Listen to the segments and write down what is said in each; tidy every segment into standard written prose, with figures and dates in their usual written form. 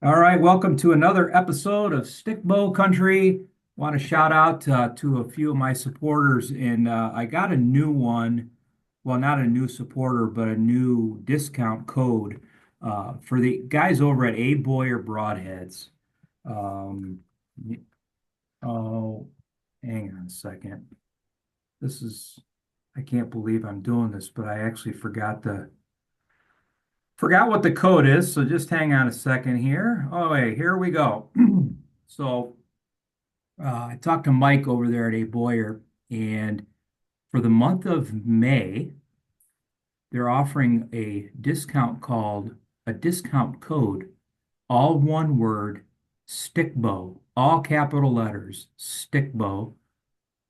All right, welcome to another episode of Stickbow Country. Want to shout out to a few of my supporters, and I got a new one. Well, not a new supporter, but a new discount code for the guys over at A Boyer Broadheads. Um, oh, hang on a second. This is, I can't believe I'm doing this, but I actually forgot what the code is. So just hang on a second here. Oh, wait, here we go. So. I talked to Mike over there at A Boyer, and for the month of May, they're offering a discount code, all one word, Stickbow, all capital letters, Stickbow,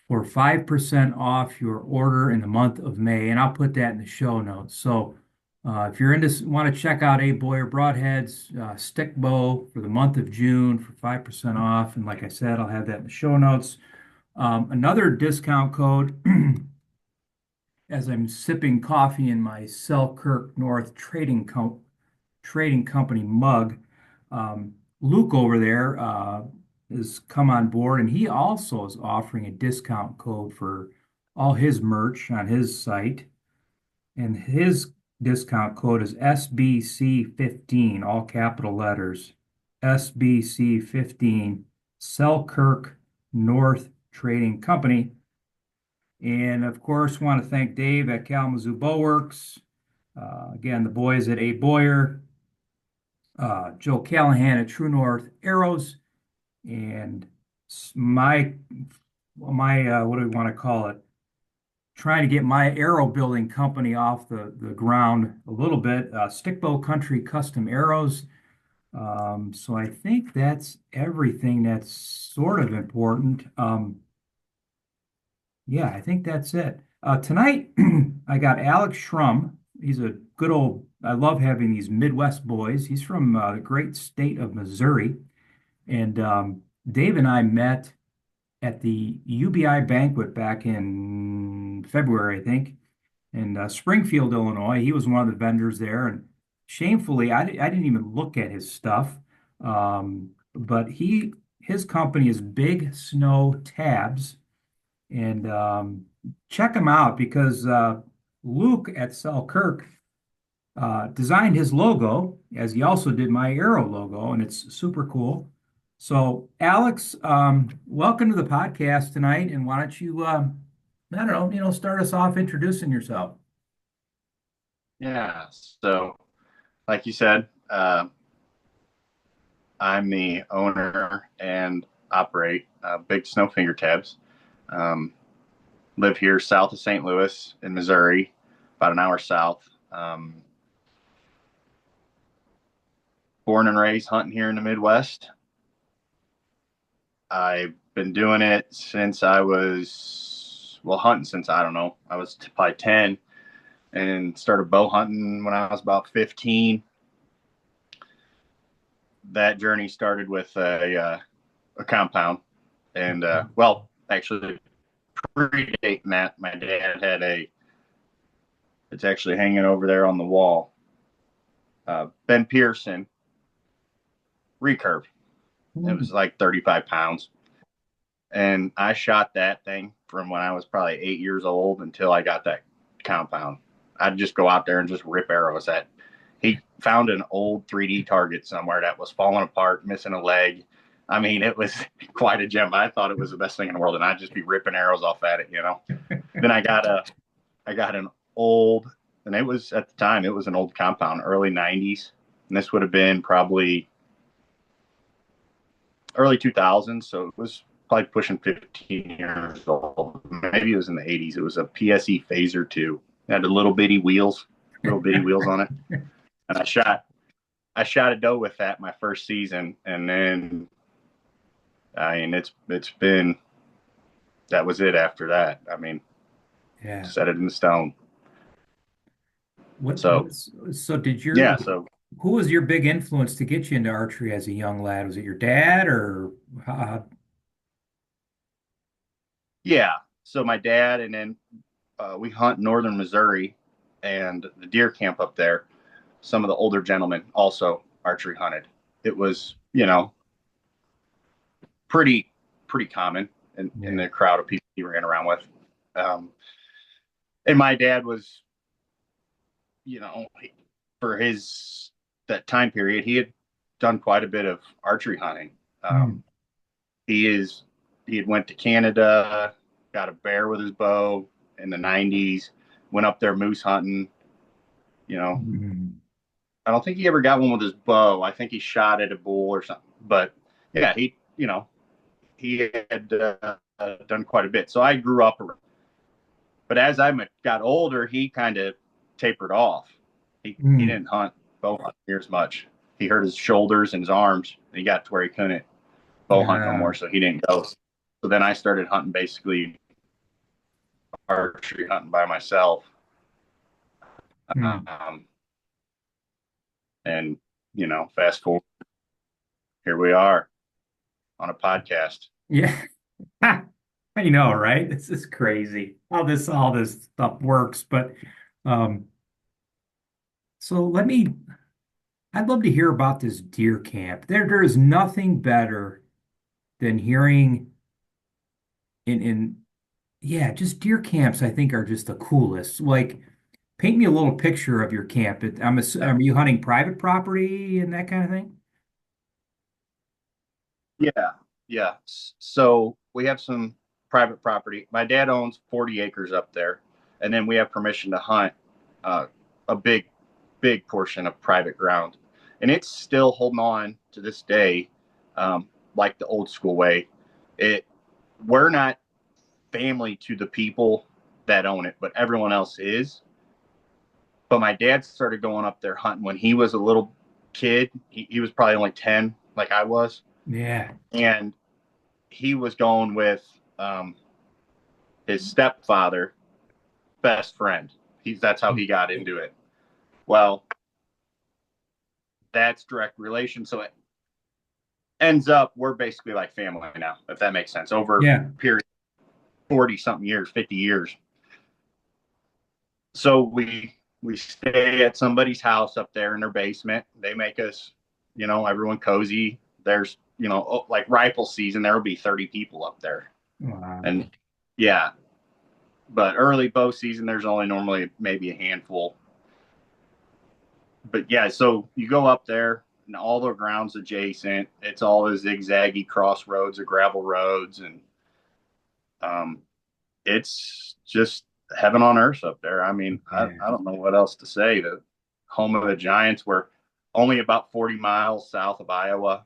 for 5% off your order in the month of May. And I'll put that in the show notes. So if you're into, want to check out A Boyer Broadheads, Stickbow for the month of June for 5% off. And like I said, I'll have that in the show notes. Another discount code as I'm sipping coffee in my Selkirk North Trading Company mug. Luke over there has come on board, and he also is offering a discount code for all his merch on his site. And his discount code is SBC15, all capital letters. SBC15, Selkirk North Trading Company. And of course, want to thank Dave at Kalamazoo Bowworks. Again, the boys at A Boyer, Joe Callahan at True North Arrows, and my what do we want to call it? Trying to get my arrow building company off the ground a little bit. Stickbow Country Custom Arrows. So I think that's everything that's sort of important. Yeah, I think that's it. Tonight, I got Alex Schrum. He's a good old, I love having these Midwest boys. He's from the great state of Missouri. And Dave and I met at the UBI banquet back in February, I think, in Springfield, Illinois. He was one of the vendors there. And shamefully, I didn't even look at his stuff. But his company is Big Snow Tabs. And check him out because Luke at Selkirk designed his logo, as he also did my Arrow logo, and it's super cool. So, Alex, welcome to the podcast tonight. And why don't you, I don't know, start us off introducing yourself. Yeah. So, like you said, I'm the owner and operate Big Snow Fingertabs. Um, Live here south of St. Louis in Missouri, about an hour south. Born and raised hunting here in the Midwest. I've been doing it since I was, well, hunting since I don't know, I was probably 10 and started bow hunting when I was about 15. That journey started with a compound, and well, actually, predating that, my dad had it's actually hanging over there on the wall. Ben Pearson recurve. It Hmm. was like 35 pounds, and I shot that thing from when I was probably 8 years old until I got that compound. I'd just go out there and just rip arrows at. He found an old 3D target somewhere that was falling apart, missing a leg. I mean, it was quite a gem. I thought it was the best thing in the world, and I'd just be ripping arrows off at it. Then I got an old, and it was at the time it was an old compound, early '90s, and this would have been probably early 2000s, so it was probably pushing 15 years old. Maybe it was in the '80s. It was a PSE Phaser 2. It had the little bitty wheels on it, and I shot a doe with that my first season, and then I mean it's been that was it after that. I mean, Yeah. set it in stone. What So was so did your yeah, so who was your big influence to get you into archery as a young lad? Was it your dad or uh, yeah, so my dad and then we hunt in northern Missouri, and the deer camp up there. Some of the older gentlemen also archery hunted, it was, you know, pretty pretty common in Yeah. the crowd of people he ran around with. Um, and my dad was, you know, for his that time period, he had done quite a bit of archery hunting. Mm. Um, he is he had went to Canada, got a bear with his bow in the '90s, went up there moose hunting. You know, Mm. I don't think he ever got one with his bow. I think he shot at a bull or something. But yeah, he had done quite a bit. So I grew up, but as I got older, he kind of tapered off. He Mm. didn't hunt bow hunt near as much. He hurt his shoulders and his arms. And he got to where he couldn't bow hunt no Yeah. more, so he didn't go. So then I started hunting basically archery hunting by myself. Mm. Um, and fast forward, here we are on a podcast. Yeah. I know, right? This is crazy how this all this stuff works. But um, so I'd love to hear about this deer camp. There is nothing better than hearing in yeah, just deer camps, I think are just the coolest. Like, paint me a little picture of your camp. Are you hunting private property and that kind of thing? Yeah, yeah. So we have some private property. My dad owns 40 acres up there, and then we have permission to hunt uh, a big portion of private ground, and it's still holding on to this day, like the old school way. It we're not family to the people that own it, but everyone else is. But my dad started going up there hunting when he was a little kid. He was probably only 10, like I was, Yeah. and he was going with um, his stepfather, best friend. That's how he got into it. Well, that's direct relation. So it ends up we're basically like family now, if that makes sense. Over Yeah. a period 40 something years, 50 years. So we stay at somebody's house up there in their basement. They make us, everyone cozy. There's, like rifle season, there will be 30 people up there. Wow. And yeah, but early bow season, there's only normally maybe a handful. But yeah, so you go up there and all the ground's adjacent. It's all the zigzaggy crossroads or gravel roads, and um, it's just heaven on earth up there. I mean, Yeah. I don't know what else to say. The home of the Giants. We're only about 40 miles south of Iowa,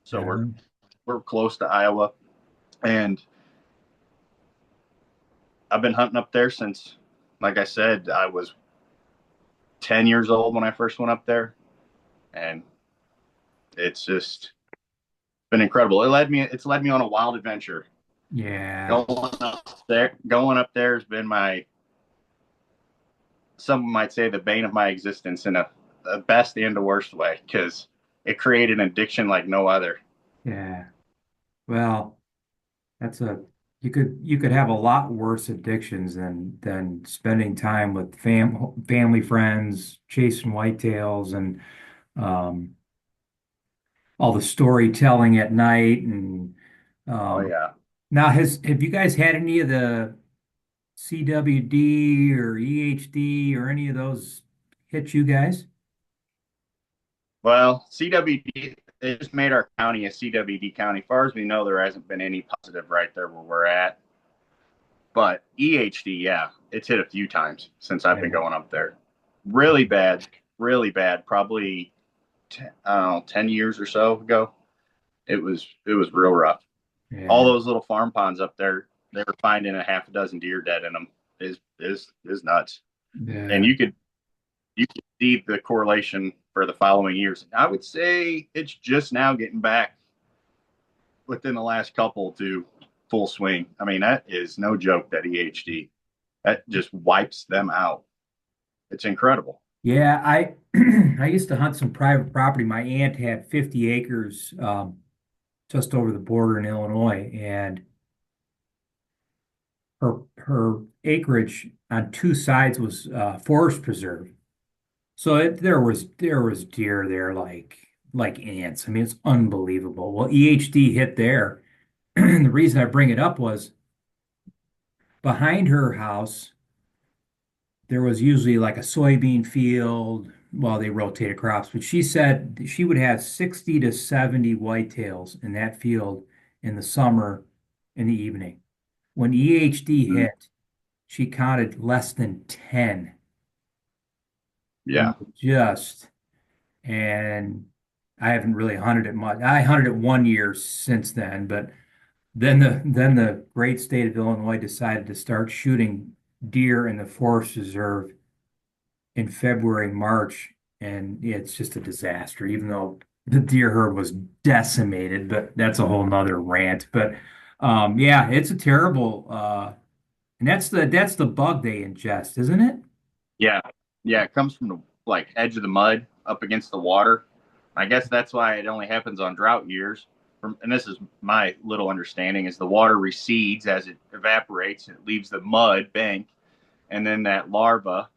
so Yeah. we're close to Iowa, and I've been hunting up there since, like I said, I was 10 years old when I first went up there, and it's just been incredible. It's led me on a wild adventure. Yeah. Going up there has been some might say the bane of my existence in a best and the worst way because it created an addiction like no other. Yeah. Well, that's a you could have a lot worse addictions than spending time with family friends, chasing whitetails and um all the storytelling at night and Oh um yeah. now have you guys had any of the CWD or EHD or any of those hit you guys? Well, CWD it just made our county a CWD county. As far as we know, there hasn't been any positive right there where we're at. But EHD, yeah, it's hit a few times since I've been Yeah. going up there. Really bad, really bad. Probably 10 years or so ago. It was real rough. All Yeah. those little farm ponds up there, they were finding a half a dozen deer dead in them. Is nuts. And Yeah. you could see the correlation for the following years. I would say it's just now getting back within the last couple to full swing. I mean, that is no joke, that EHD. That just wipes them out. It's incredible. Yeah, I I used to hunt some private property. My aunt had 50 acres just over the border in Illinois, and her acreage on two sides was forest preserve. So there was deer there like ants. I mean, it's unbelievable. Well, EHD hit there. The reason I bring it up was behind her house, there was usually like a soybean field while they rotated crops, but she said she would have 60 to 70 whitetails in that field in the summer in the evening. When EHD Mm, hit, she counted less than 10. I yeah. mean, just, and I haven't really hunted it much. I hunted it 1 year since then, but then the great state of Illinois decided to start shooting deer in the forest reserve in February, March, and it's just a disaster, even though the deer herd was decimated, but that's a whole nother rant. But yeah, it's a terrible and that's the bug they ingest, isn't it? Yeah. Yeah. It comes from the like edge of the mud up against the water. I guess that's why it only happens on drought years. And this is my little understanding is the water recedes as it evaporates and it leaves the mud bank. And then that larva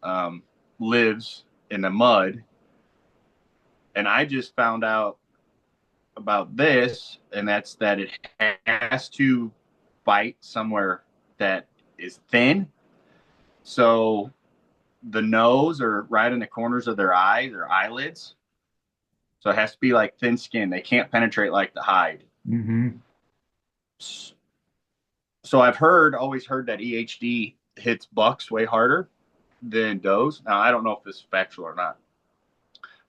um, lives in the mud. And I just found out about this, and that's that it has to bite somewhere that is thin. So the nose or right in the corners of their eyes or eyelids. So it has to be like thin skin. They can't penetrate like the hide. Hmm. So always heard that EHD hits bucks way harder than does. Now I don't know if this is factual or not,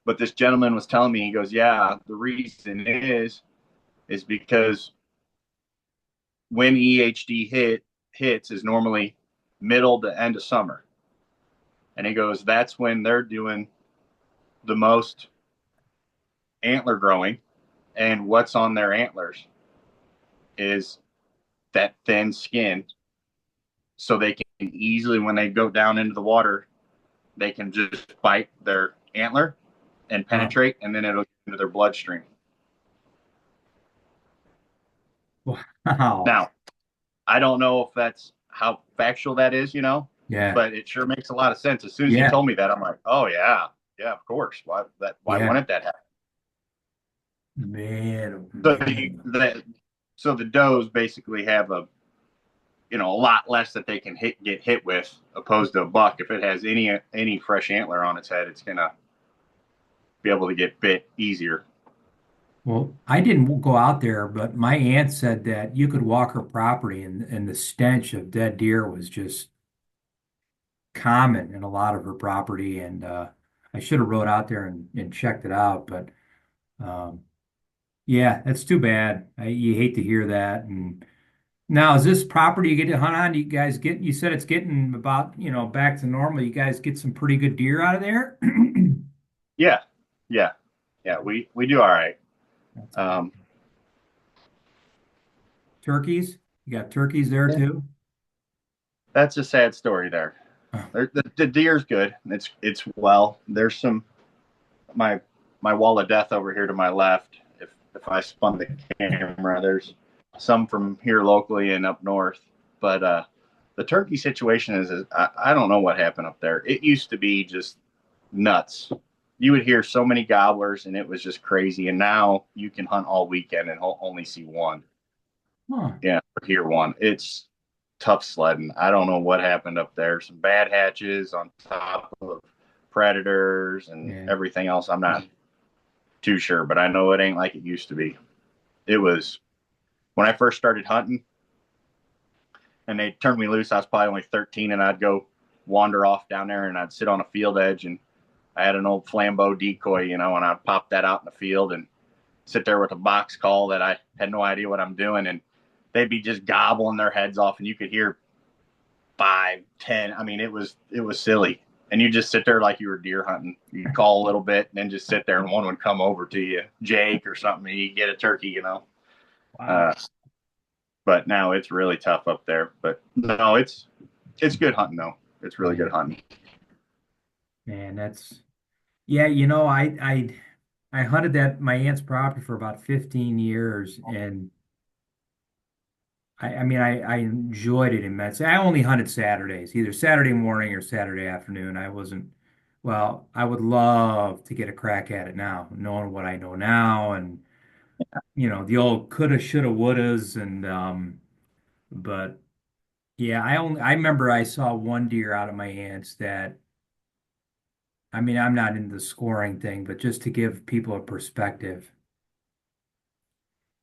but this gentleman was telling me, he goes, yeah, the reason is because when hits is normally middle to end of summer. And he goes, that's when they're doing the most antler growing. And what's on their antlers is that thin skin. So they can easily, when they go down into the water, they can just bite their antler and Oh, penetrate, and then it'll get into their bloodstream. wow. Now, I don't know if that's how factual that is, Yeah. but it sure makes a lot of sense. As soon as he Yeah. told me that, I'm like, oh yeah, yeah, of course. Why Yeah. wouldn't that happen? Man, oh, So man. the does basically have a lot less that they can get hit with opposed to a buck. If it has any fresh antler on its head, it's gonna be able to get bit easier. Well, I didn't go out there, but my aunt said that you could walk her property and the stench of dead deer was just common in a lot of her property. And I should have rode out there and checked it out. But um, yeah, that's too bad. You hate to hear that. And now, is this property you get to hunt on? You guys you said it's getting about, back to normal. You guys get some pretty good deer out of there? Yeah, yeah, yeah. We do all right. That's good. Um, Turkeys? You got turkeys there yeah, too? that's a sad story there. Oh, The deer's good. It's well. There's some my my wall of death over here to my left. If I spun the camera, there's some from here locally and up north. But the turkey situation is I don't know what happened up there. It used to be just nuts. You would hear so many gobblers, and it was just crazy. And now you can hunt all weekend and only see one. huh. Yeah, hear one. It's tough sledding. I don't know what happened up there. Some bad hatches on top of predators and Yeah. everything else. I'm not too sure, but I know it ain't like it used to be. It was when I first started hunting and they turned me loose. I was probably only 13, and I'd go wander off down there and I'd sit on a field edge, and I had an old flambeau decoy, and I'd pop that out in the field and sit there with a box call that I had no idea what I'm doing, and they'd be just gobbling their heads off, and you could hear 5, 10. I mean, it was silly. And you just sit there like you were deer hunting. You'd call a little bit and then just sit there, and one would come over to you, Jake or something, and you get a turkey. Wow. Uh, but now it's really tough up there. But no, it's good hunting though. It's really Yeah. good hunting. Man, yeah, I hunted that my aunt's property for about 15 years and I mean I enjoyed it immensely. I only hunted Saturdays, either Saturday morning or Saturday afternoon. I wasn't Well, I would love to get a crack at it now, knowing what I know now, and the old coulda, shoulda, wouldas, and but yeah, I remember I saw one deer out of my aunt's that, I mean, I'm not into the scoring thing, but just to give people a perspective,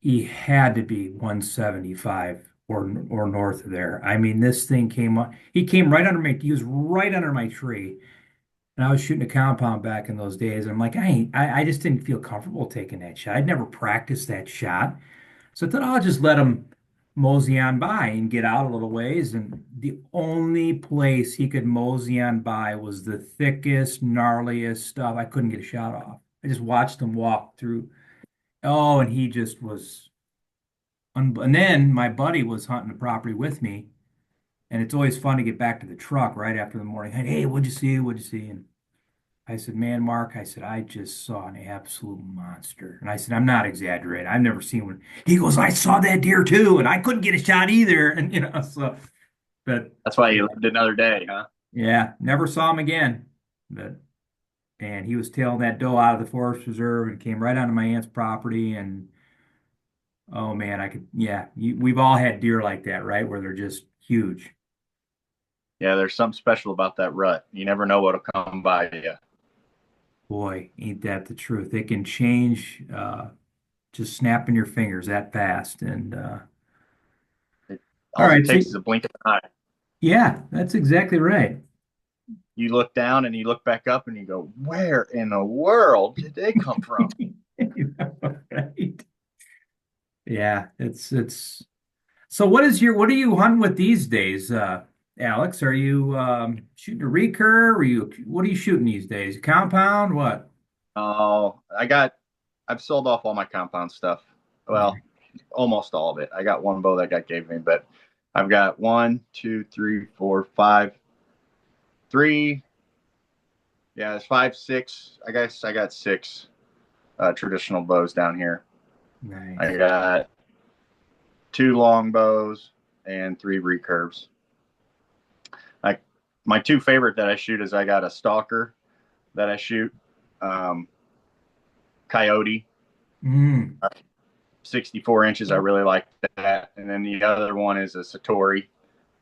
he had to be 175 or north of there. I mean, this thing came up, he came right under he was right under my tree. And I was shooting a compound back in those days. And I'm like, I just didn't feel comfortable taking that shot. I'd never practiced that shot. So I thought I'll just let him mosey on by and get out a little ways. And the only place he could mosey on by was the thickest, gnarliest stuff. I couldn't get a shot off. I just watched him walk through. Oh, and he just was. And then my buddy was hunting the property with me. And it's always fun to get back to the truck right after the morning. Hey, what'd you see? What'd you see? And I said, man, Mark, I said, I just saw an absolute monster. And I said, I'm not exaggerating. I've never seen one. He goes, I saw that deer too, and I couldn't get a shot either. And so, but That's why yeah, you lived another day, huh? yeah, never saw him again. But and he was tailing that doe out of the forest reserve and came right onto my aunt's property. And oh man, yeah, we've all had deer like that, right? Where they're just huge. Yeah, there's something special about that rut. You never know what'll come by you. Boy, ain't that the truth? They can change, just snapping your fingers that fast. And It, all all it right, so takes is a blink of an eye. yeah, that's exactly right. You look down and you look back up and you go, where in the world did they come from? Right. Yeah, it's so what are you hunting with these days, Alex? Are you shooting a recur? What are you shooting these days? Compound? What? Oh, I've sold off all my compound stuff. Well, almost all of it. I got one bow that got gave me, but I've got one, two, three, four, five, three. Yeah, it's five, six. I guess I got six traditional bows down here. I Nice. got two long bows and three recurves. I My two favorite that I shoot is I got a stalker that I shoot, um, coyote, Mm, 64 inches. I really like that. And then the other one is a Satori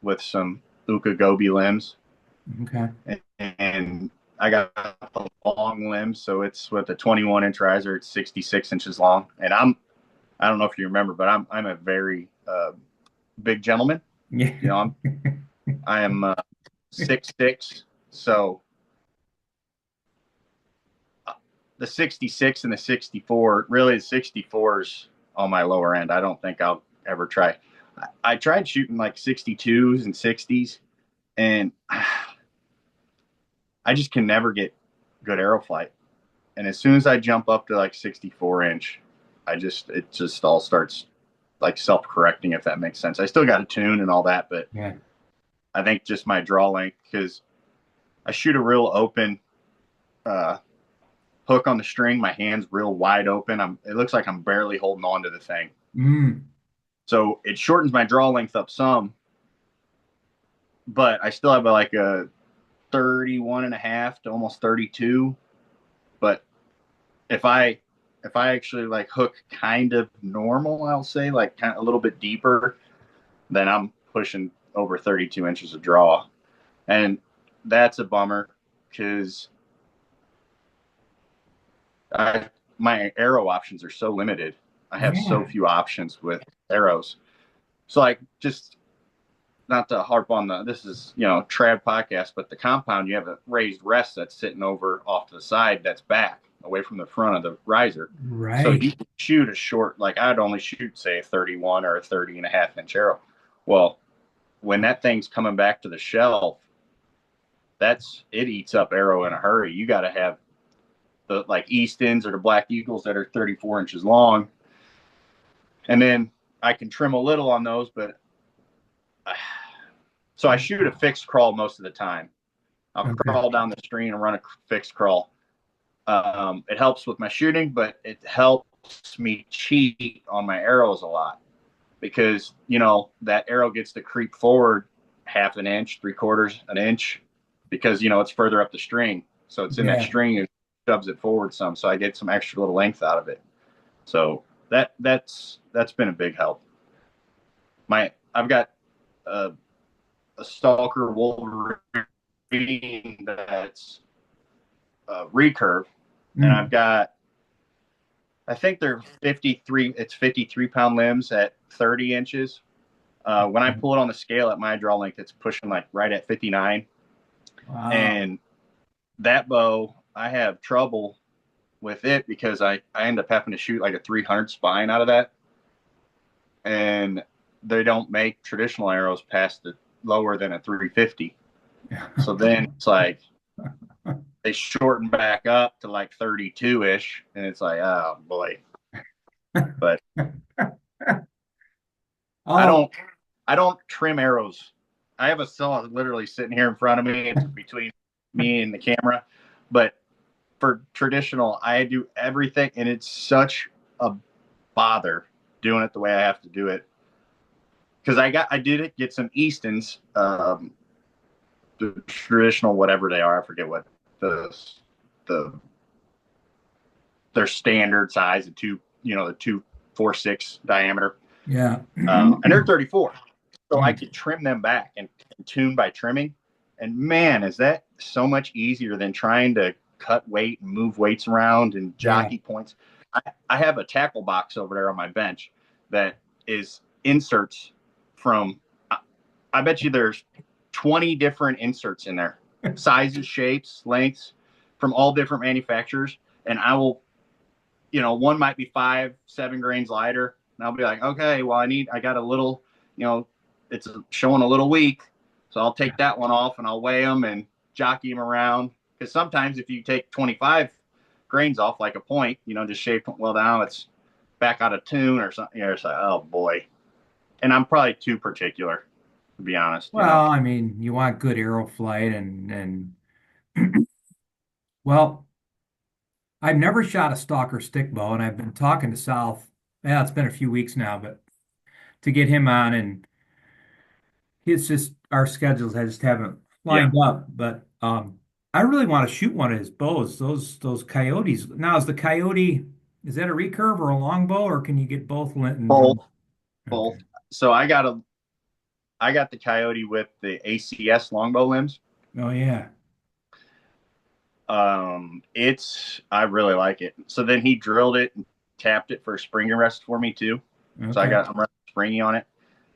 with some Uka Gobi limbs. okay. And I got the long limbs, so it's with a 21-inch riser. It's 66 inches long, and I don't know if you remember, but I'm a very big gentleman. Yeah. You know, I am 6'6", so the 66 and the 64, really the 64s on my lower end. I don't think I'll ever try. I tried shooting like 62s and 60s, and I just can never get good arrow flight. And as soon as I jump up to like 64-inch, it just all starts like self-correcting, if that makes sense. I still got a tune and all that, but Yeah. I think just my draw length, because I shoot a real open uh, hook on the string. My hand's real wide open. It looks like I'm barely holding on to the thing. Mm, So it shortens my draw length up some, but I still have like a 31 and a half to almost 32. But if I if I actually like hook kind of normal, I'll say like kind of a little bit deeper, then I'm pushing over 32 inches of draw. And that's a bummer because I my arrow options are so limited. I have so yeah. few options with arrows. So like just not to harp on this is trad podcast, but the compound, you have a raised rest that's sitting over off to the side that's back away from the front of the riser. So Right. you can shoot a short, like I'd only shoot say a 31 or a 30 and a half inch arrow. Well, when that thing's coming back to the shelf, it eats up arrow in a hurry. You got to have the like Eastons or the Black Eagles that are 34 inches long. And then I can trim a little on those, but so I shoot a fixed crawl most of the time. I'll Okay. crawl down the stream and run a fixed crawl. It helps with my shooting, but it helps me cheat on my arrows a lot because that arrow gets to creep forward half an inch, three quarters an inch because it's further up the string. So it's in that Yeah. string and shoves it forward some. So I get some extra little length out of it. So that's been a big help. I've got a, a stalker Wolverine that's recurve, and I've Mm. got I think they're 53. It's 53-pound limbs at 30 inches. When I pull it on the scale at my draw length, it's pushing like right at 59. Wow. And that bow, I have trouble with it because I end up having to shoot like a 300 spine out of that, and they don't make traditional arrows past the lower than a 350. So then it's like they shorten back up to like 32 ish, and it's like, oh boy. But I Oh, don't I don't trim arrows. I have a saw literally sitting here in front of me. It's between me and the camera. But for traditional, I do everything, and it's such a bother doing it the way I have to do it. Because I did get some Eastons, the traditional whatever they are. I forget what the their standard size, the 246 diameter, yeah. and they're 34. So I could trim them back and tune by trimming. And man, is that so much easier than trying to cut weight and move weights around and Yeah. jockey points. I have a tackle box over there on my bench that is inserts from, I bet you there's 20 different inserts in there, sizes, shapes, lengths from all different manufacturers. And I will, one might be 5, 7 grains lighter. And I'll be like, okay, well, I got a little, it's showing a little weak. So I'll take that one off and I'll weigh them and jockey them around. Because sometimes if you take 25 grains off, like a point, just shape well down, it's back out of tune or something. It's like, oh boy. And I'm probably too particular, to be honest. Well, I mean, you want good arrow flight and well, I've never shot a stalker stick bow, and I've been talking to South. Yeah, it's been a few weeks now, but to get him on, and it's just our schedules I just haven't Yeah. lined up. But I really want to shoot one of his bows. Those coyotes. Now, is that a recurve or a longbow, or can you get both and Both, run? Okay. both. So I got the coyote with the ACS longbow limbs. Oh yeah. I really like it. So then he drilled it and tapped it for a spring arrest for me too. So Okay. I'm running springy on it,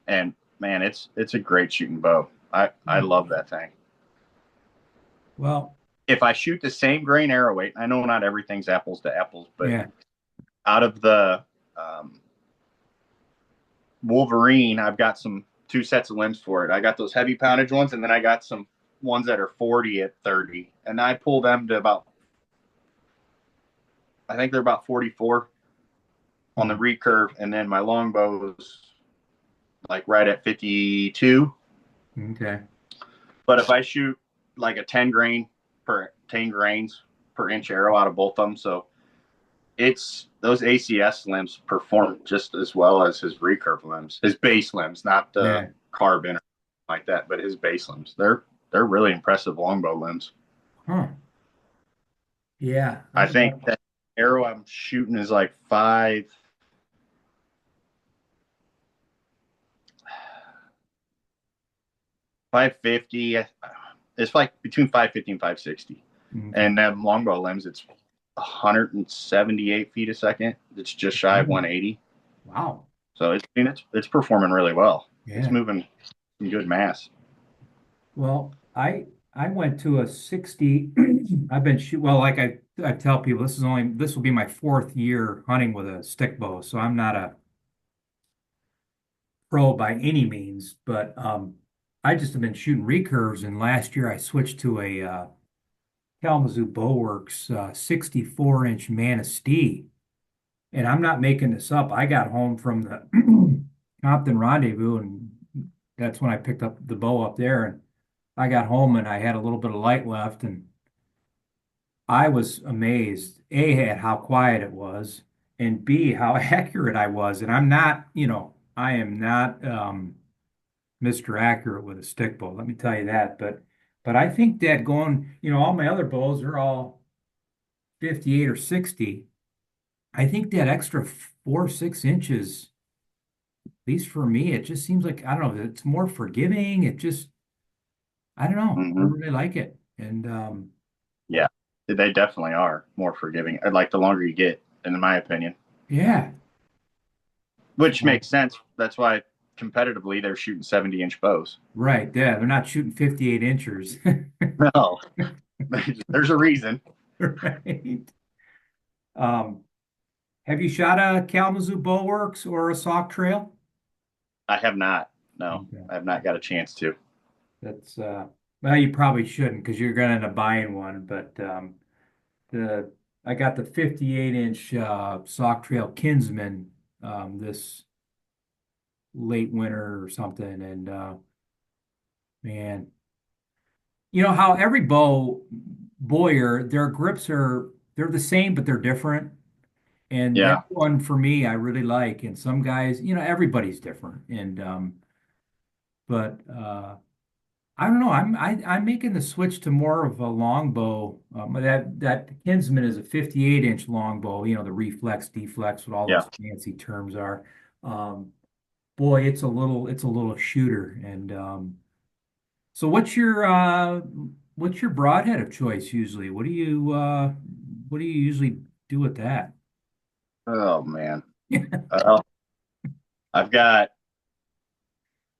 and man, it's a great shooting bow. I Hmm. love that thing. Well, If I shoot the same grain arrow weight, I know not everything's apples to apples, but yeah. out of the Wolverine, I've got some two sets of limbs for it. I got those heavy poundage ones, and then I got some ones that are 40 at 30, and I pull them to I think they're about 44 on the Hmm. recurve, and then my longbows like right at 52. Okay. But if I shoot like a 10 grains per inch arrow out of both of them, so it's those ACS limbs perform just as well as his recurve limbs, his base limbs, not the Yeah. carbon or like that, but his base limbs. They're really impressive longbow limbs. Huh. Yeah. I think that arrow I'm shooting is like 550. It's like between 550 and 560. Okay. And that longbow limbs, it's 178 feet a second. It's just shy of Hmm. 180. Wow. So it's performing really well. It's Yeah. moving some good mass. Well, I went to a 60. I've been shoot well, like I tell people, this will be my fourth year hunting with a stick bow, so I'm not a pro by any means, but I just have been shooting recurves, and last year I switched to a Kalamazoo Bowworks 64-inch Manistee, and I'm not making this up. I got home from the Compton Rendezvous, and that's when I picked up the bow up there, and I got home and I had a little bit of light left, and I was amazed, A, at how quiet it was, and B, how accurate I was. And I am not Mr. Accurate with a stick bow, let me tell you that. But But I think that going, all my other bows are all 58 or 60. I think that extra 4 or 6 inches, at least for me, it just seems like, I don't know, it's more forgiving. I don't know. I Hmm. really like it. And Yeah, they definitely are more forgiving. Like the longer you get, in my opinion, yeah. which So, makes sense. That's why competitively they're shooting 70-inch bows. right. Yeah. They're not shooting 58 inches. No, there's a reason. Right. Um, have you shot a Kalamazoo Bow Works or a Sauk Trail? I have not. No, Okay. I have not got a chance to. That's well, you probably shouldn't because you're gonna end up buying one. But the I got the 58-inch Sauk Trail Kinsman this late winter or something, and man, you know how every Boyer, their grips they're the same, but they're different. And that Yeah. one for me, I really like. And some guys, everybody's different. And but I don't know. I'm making the switch to more of a longbow. That Kinsman is a 58-inch longbow. The reflex, deflex, what all Yeah. those fancy terms are. Um, Boy, it's a little shooter. And so, what's your broadhead of choice usually? What do you usually do with that? Oh man. Uh, I've got.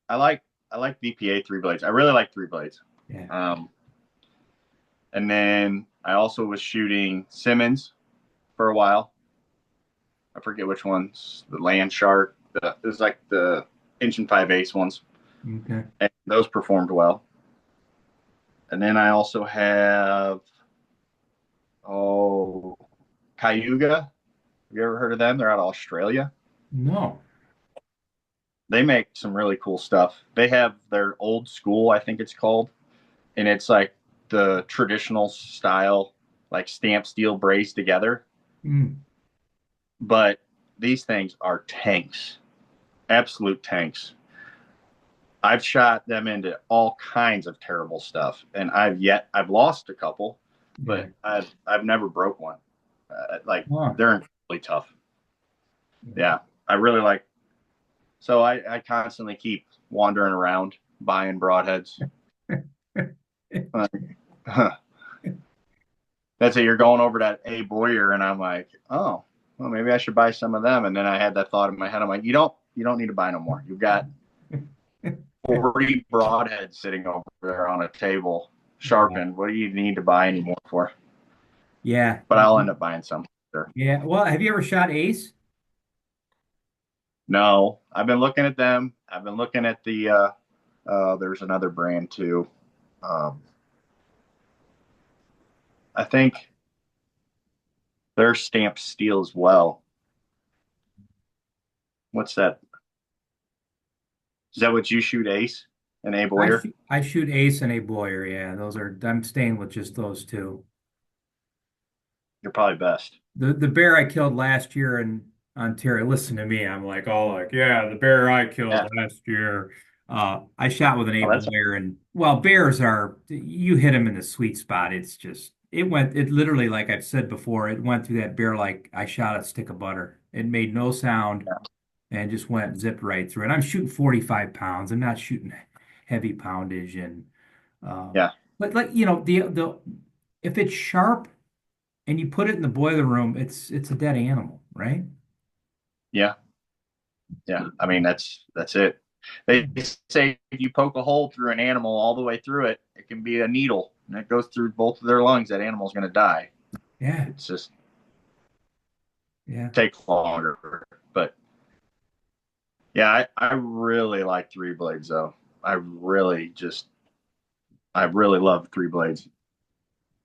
I like. I like DPA three blades. I really like three blades. Yeah. Um, and then I also was shooting Simmons for a while. I forget which ones. The Land Shark. It was like the inch and 5/8 ones, Okay. and those performed well. And then I also have Cayuga. Have you ever heard of them? They're out of Australia. No. They make some really cool stuff. They have their old school, I think it's called, and it's like the traditional style, like stamp steel braced together. Mm. But these things are tanks, absolute tanks. I've shot them into all kinds of terrible stuff, and I've lost a couple, Yeah. but I've never broke one. Like Huh. they're incredibly tough. Yeah, I really like. So I constantly keep wandering around buying broadheads. That's it. You're going over to A Boyer, and I'm like, oh, well, maybe I should buy some of them. And then I had that thought in my head. I'm like, you don't need to buy no more. You've got 40 broadheads sitting over there on a table, Yeah. sharpened. What do you need to buy any more for? Yeah. But I'll end up buying some. Sure. Yeah. Well, have you ever shot Ace? No, I've been looking at them. I've been looking at there's another brand too. Um, I think they're stamped steel as well. What's that? Is that what you shoot, Ace and A Boyer? I shoot Ace and a Boyer. Yeah, I'm staying with just those two. You're probably best. The bear I killed last year in Ontario. Listen to me. I'm like, oh, like, yeah, the bear I killed Yeah. last year. I shot with an A Oh, that's Boyer, and well, bears you hit them in the sweet spot. It literally, like I've said before, it went through that bear like I shot a stick of butter. It made no sound and just zipped right through it. I'm shooting 45 pounds. I'm not shooting heavy poundage, and um, yeah, but like the if it's sharp and you put it in the boiler room, it's a dead animal, right? yeah, yeah. I mean, that's it. They say if you poke a hole through an animal all the way through it, it can be a needle, and it goes through both of their lungs. That animal's going to die. Yeah, It's just yeah, takes longer. But yeah, I really like three blades though. I really love three blades.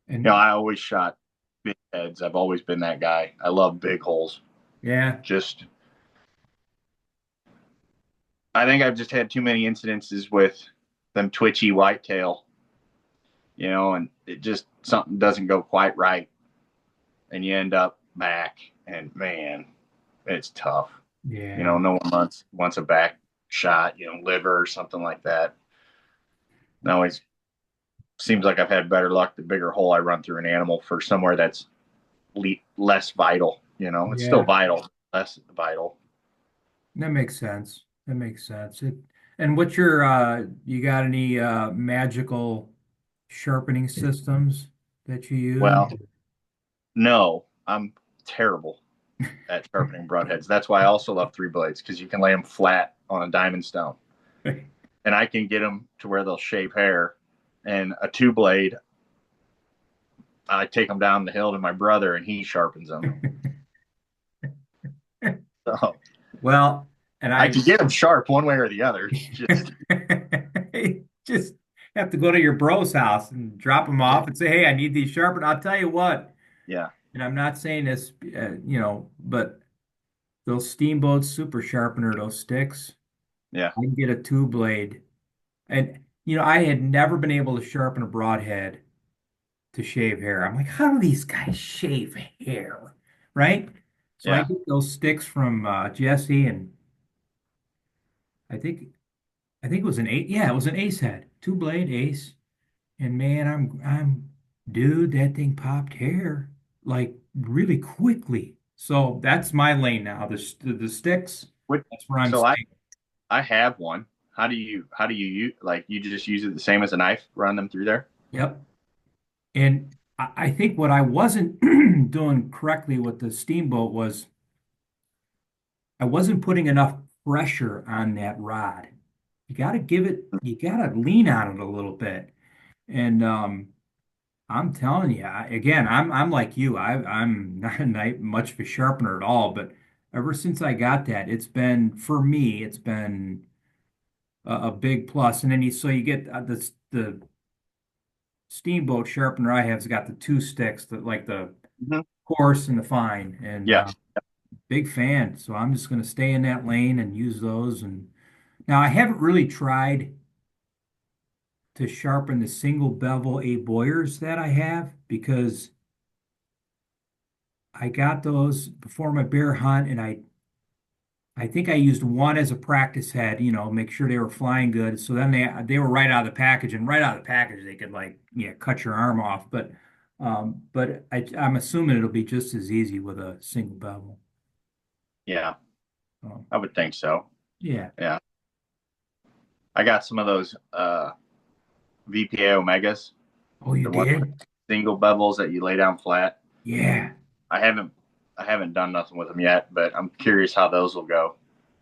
and I always shot big heads. I've always been that guy. I love big holes. yeah, Just I think I've just had too many incidences with them twitchy whitetail, and it just something doesn't go quite right, and you end up back, and man, it's tough. yeah, No one wants a back shot, liver or something like that. No, it's seems like I've had better luck the bigger hole I run through an animal for somewhere that's less vital. You know, it's still Yeah, vital, less vital. that makes sense. That makes sense. And what's your you got any magical sharpening systems that you use? Well, no, I'm terrible at sharpening broadheads. That's why I also love three blades because you can lay them flat on a diamond stone, and I can get them to where they'll shave hair. And a two blade, I take them down the hill to my brother, and he sharpens them. So Well, and I I can get them sharp one way or the other. It's just just have to go to your bro's house and drop them off and say, "Hey, I need these sharpened." I'll tell you what, yeah, and I'm not saying this, but those Steamboat Super Sharpener, those sticks, yeah. I can get a two blade, and I had never been able to sharpen a broadhead to shave hair. I'm like, how do these guys shave hair, right? So I Yeah. get those sticks from Jesse, and I think I think it was an ace. Yeah, it was an ace head, two blade ace. And man, dude, that thing popped hair like really quickly. So that's my lane now. The sticks, that's where I'm So I staying. I have one. How do you use like you just use it the same as a knife? Run them through there. Yep. And I think what I wasn't doing correctly with the steamboat was I wasn't putting enough pressure on that rod. You got to lean on it a little bit. And I'm telling you, again, I'm like you. I'm not a knife much of a sharpener at all, but ever since I got that, for me, it's been a big plus. And then you get the steamboat sharpener I have's got the two sticks, that like the Mm-hmm. coarse and the fine, and Yeah. big fan. So I'm just going to stay in that lane and use those. And now I haven't really tried to sharpen the single bevel A Boyers that I have because I got those before my bear hunt, and I think I used one as a practice head, make sure they were flying good. So then they were right out of the package, and right out of the package they could like cut your arm off. But I'm assuming it'll be just as easy with a single bevel. Yeah. So, I would think so. yeah. Yeah. I got some of those VPA Omegas, Oh, you the ones with did? single bevels that you lay down flat. Yeah. I haven't I haven't done nothing with them yet, but I'm curious how those will go.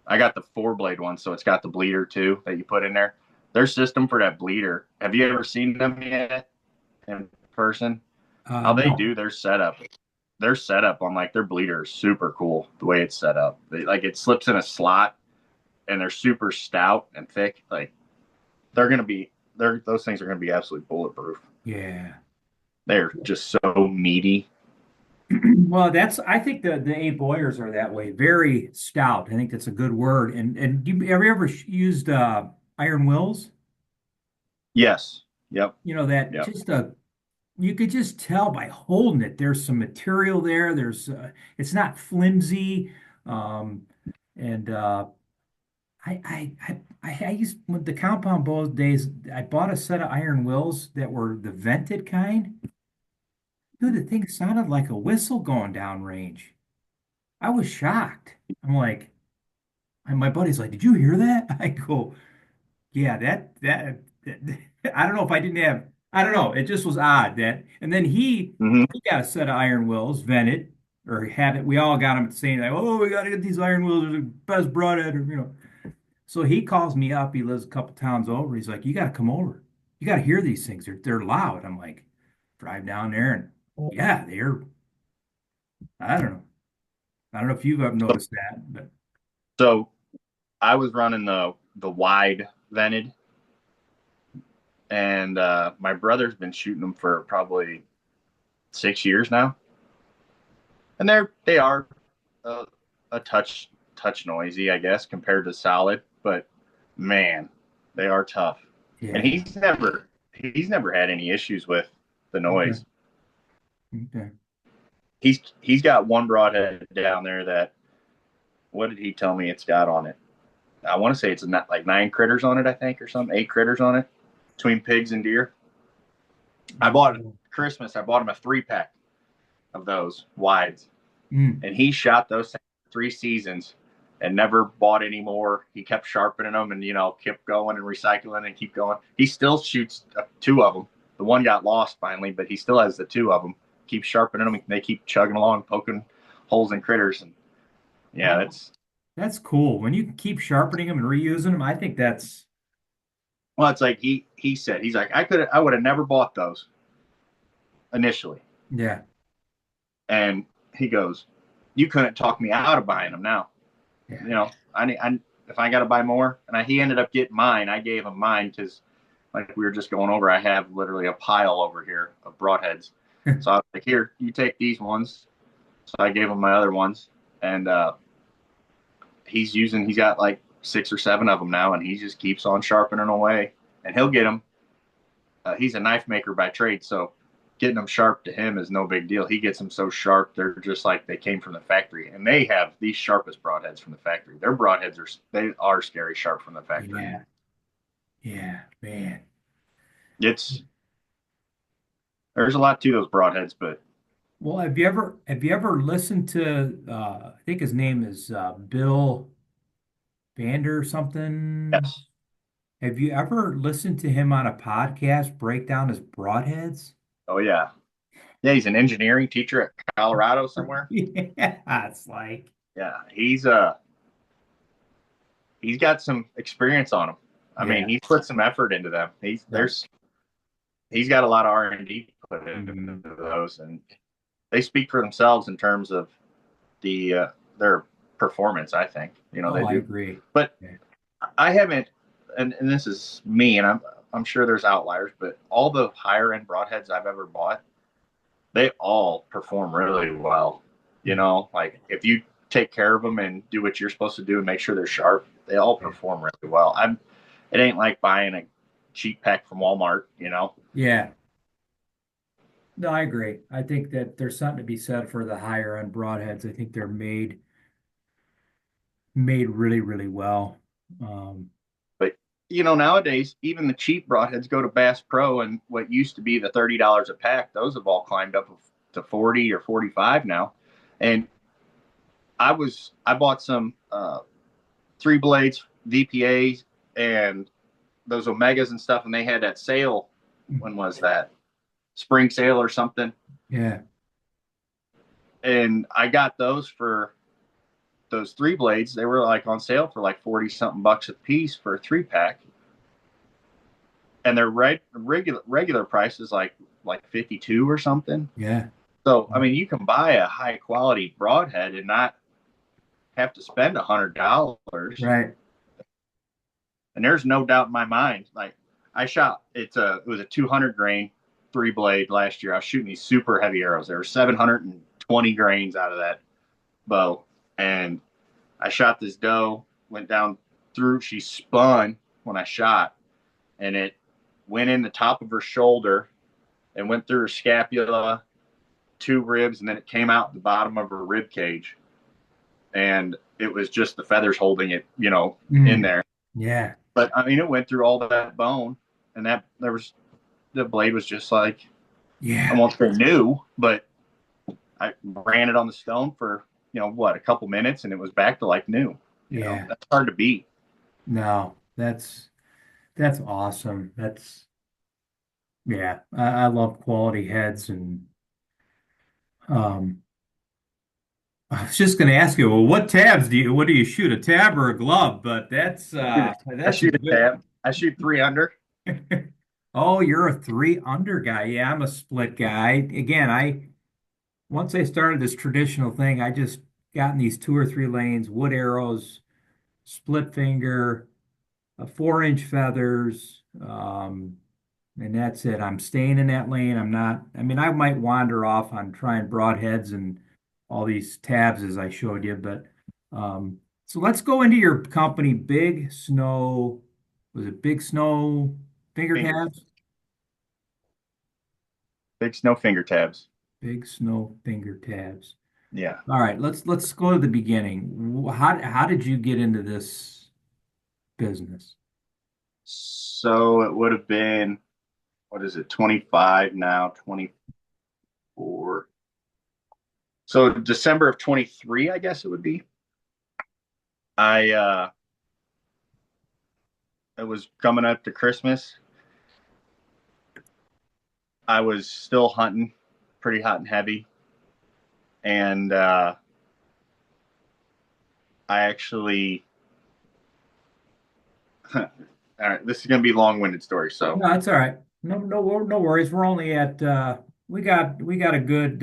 I got the four blade one, so it's got the bleeder too that you put in there. Their system for that bleeder. Have you ever seen them yet in person? How they No. do their setup on like their bleeder is super cool. The way it's set up, like it slips in a slot, and they're super stout and thick. Like they're those things are gonna be absolutely bulletproof. Yeah. They're just so meaty. Well, I think the eight Boyers are that way. Very stout. I think that's a good word. And have you ever used iron wills? Yes. Yep. That Yep. just you could just tell by holding it. There's some material there. It's not flimsy. Um, and I used with the compound bow days. I bought a set of iron wills that were the vented kind. Dude, the thing sounded like a whistle going down range. I was shocked. I'm like, and my buddy's like, "Did you hear that?" I go, "Yeah, that I don't know if I didn't have. I don't know. It just was odd that." And then Mm-hmm. he got a set of iron wills vented or had it. We all got them at the same time. Oh, we got to get these iron wills. They're the best broadhead, or. So he calls me up. He lives a couple towns over. He's like, "You got to come over. You got to hear these things. They're loud." I'm like, drive down there and yeah, they're. I don't know. I don't know if you've ever noticed that, but So I was running the wide vented, and my brother's been shooting them for probably 6 years now, and they are a, a touch noisy, I guess, compared to solid, but man, they are tough. And yeah. he's never had any issues with the Okay. noise. Okay. He's got one broadhead down there that what did he tell me it's got on it? I want to say it's not like nine critters on it, I think, or something, eight critters on it between pigs and deer. I bought Christmas. I bought him a 3 pack of those wides, Mm. and he shot those 3 seasons and never bought any more. He kept sharpening them and kept going and recycling and keep going. He still shoots 2 of them. The one got lost finally, but he still has the 2 of them. Keeps sharpening them. They keep chugging along, poking holes in critters, and yeah, Oh, that's that's cool. When you can keep sharpening them and reusing them, I think that's well. It's like he said he's like I would have never bought those initially, yeah, and he goes, you couldn't talk me out of buying them now. yeah. I if I got to buy more, and he ended up getting mine. I gave him mine because, like we were just going over, I have literally a pile over here of broadheads. So I was like, here, you take these ones. So I gave him my other ones, and he's got like 6 or 7 of them now, and he just keeps on sharpening away, and he'll get them. He's a knife maker by trade, so getting them sharp to him is no big deal. He gets them so sharp they're just like they came from the factory, and they have the sharpest broadheads from the factory. Their broadheads are scary sharp from the factory. Yeah, yeah, man. It's There's a lot to those broadheads, but Well, have you ever listened to I think his name is Bill Vander something? yes, Have you ever listened to him on a podcast break down his broadheads? oh yeah, yeah. He's an engineering teacher at Colorado somewhere. Yeah, it's like Yeah, he's got some experience on him. I mean, yeah, he's put some effort into them. yeah. He's got a lot of R&D put into Mhm. those, and they speak for themselves in terms of their performance. I think Oh, they I do. agree. But Yeah. I haven't, and this is me, and I'm sure there's outliers, but all the higher end broadheads I've ever bought, they all perform really well. Like if you take care of them and do what you're supposed to do and make sure they're sharp, they all Yeah. perform really well. It ain't like buying a cheap pack from Walmart. Yeah. No, I agree. I think that there's something to be said for the higher end broadheads. I think they're made really, really well. Um, But nowadays, even the cheap broadheads go to Bass Pro, and what used to be the $30 a pack, those have all climbed up to 40 or 45 now. And I bought some 3 blades VPAs and those Omegas and stuff, and they had that sale. When was that? Spring sale or something. yeah, And I got those for those 3 blades. They were like on sale for like 40 something bucks a piece for a 3 pack. And their regular price is like 52 or something. yeah, So I mean, you can buy a high quality broadhead and not have to spend $100. right. And there's no doubt in my mind. Like it was a 200 grain 3 blade last year. I was shooting these super heavy arrows. There were 720 grains out of that bow, and I shot this doe. Went down through. She spun when I shot, and it went in the top of her shoulder and went through her scapula, 2 ribs, and then it came out the bottom of her rib cage, and it was just the feathers holding it, in Mm, there. yeah, But I mean, it went through all that bone, and that there was the blade was just like I yeah, won't say new, but I ran it on the stone for a couple minutes, and it was back to like new. yeah. That's hard to beat. No, that's awesome. That's yeah. I love quality heads and um I was just going to ask you, well, what do you shoot, a tab or a glove? But that's I that's a shoot a good. tab. I shoot 3 under. Oh, you're a three under guy. Yeah, I'm a split guy. Again, I once I started this traditional thing, I just got in these 2 or 3 lanes, wood arrows, split finger, 4 inch feathers, and that's it. I'm staying in that lane. I'm not, I mean, I might wander off on trying broadheads and all these tabs as I showed you, but so let's go into your company, was it Big Snow Finger Fingertabs? Big Snow Fingertabs. Big Snow Fingertabs. Yeah. All right, let's go to the beginning. How did you get into this business? So it would have been. what is it, 25 now, 24. So December of 23, I guess it would be. I it was coming up to Christmas. I was still hunting, pretty hot and heavy, and I actually. All right, this is going to be a long-winded story. So, No, it's all right. No worries. We're only at we got a good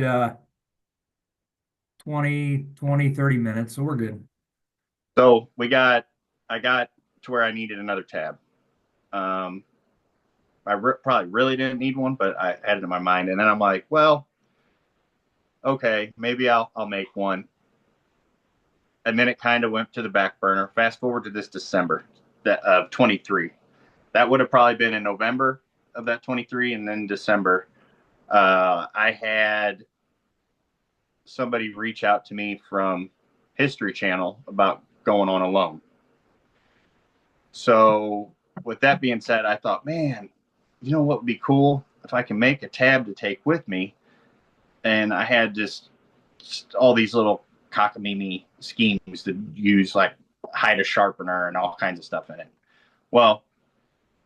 30 minutes, so we're good. so I got to where I needed another tab. Um, probably really didn't need one, but I had it in my mind, and then I'm like, well, okay, maybe I'll make one. And then it kind of went to the back burner. Fast forward to this December of 23. That would have probably been in November of that 23, and then December. I had somebody reach out to me from History Channel about going on a loan. So, with that being said, I thought, man, you know what would be cool if I can make a tab to take with me. And I had just all these little cockamamie schemes to use, like hide a sharpener and all kinds of stuff in it. Well,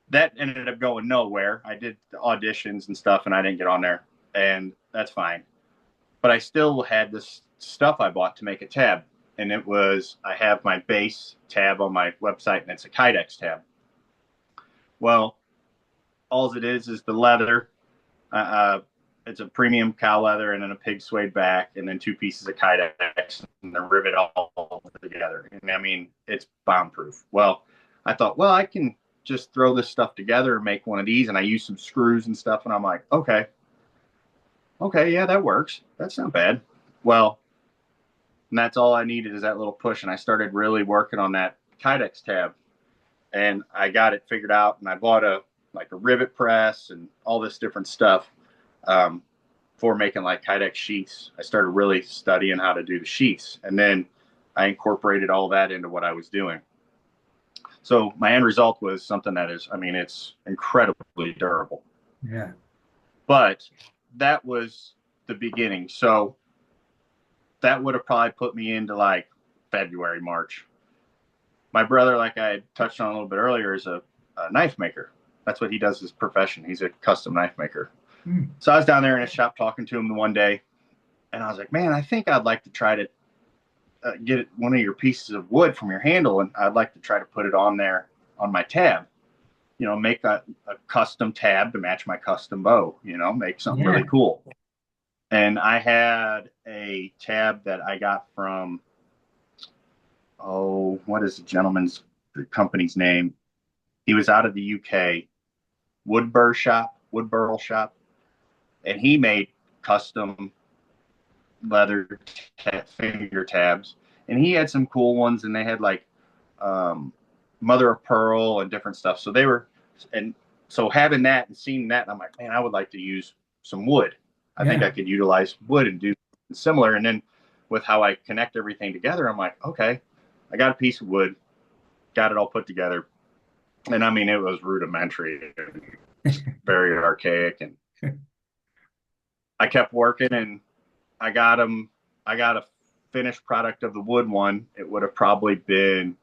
that ended up going nowhere. I did the auditions and stuff, and I didn't get on there, and that's fine. But I still had this stuff I bought to make a tab, and it was I have my base tab on my website, and it's a Kydex tab. Well, all it is the leather. Uh, it's a premium cow leather and then a pig suede back and then two pieces of Kydex and they're rivet all together. And I mean, it's bomb proof. Well, I thought, well, I can just throw this stuff together and make one of these. And I use some screws and stuff. And I'm like, okay, yeah, that works. That's not bad. Well, and that's all I needed is that little push. And I started really working on that Kydex tab and I got it figured out. And I bought a rivet press and all this different stuff um, for making like Kydex sheets. I started really studying how to do the sheets, and then I incorporated all that into what I was doing. So my end result was something that is, I mean, it's incredibly durable. Yeah. But that was the beginning. So that would have probably put me into like February, March. My brother, like I touched on a little bit earlier, is a knife maker. That's what he does his profession. He's a custom knife maker. Hmm. So I was down there in his shop talking to him one day, and I was like, "Man, I think I'd like to try to get one of your pieces of wood from your handle, and I'd like to try to put it on there on my tab. You know, make a custom tab to match my custom bow. You know, make something Yeah. really cool." And I had a tab that I got from what is the company's name? He was out of the UK, Woodburl shop, and he made custom leather finger tabs, and he had some cool ones, and they had like um, mother of pearl and different stuff. So they were, and so having that and seeing that, I'm like, man, I would like to use some wood. I think Yeah. I could utilize wood and do similar. And then with how I connect everything together, I'm like, okay, I got a piece of wood, got it all put together, and I mean, it was rudimentary, and very archaic, and I kept working and I got them. I got a finished product of the wood one. It would have probably been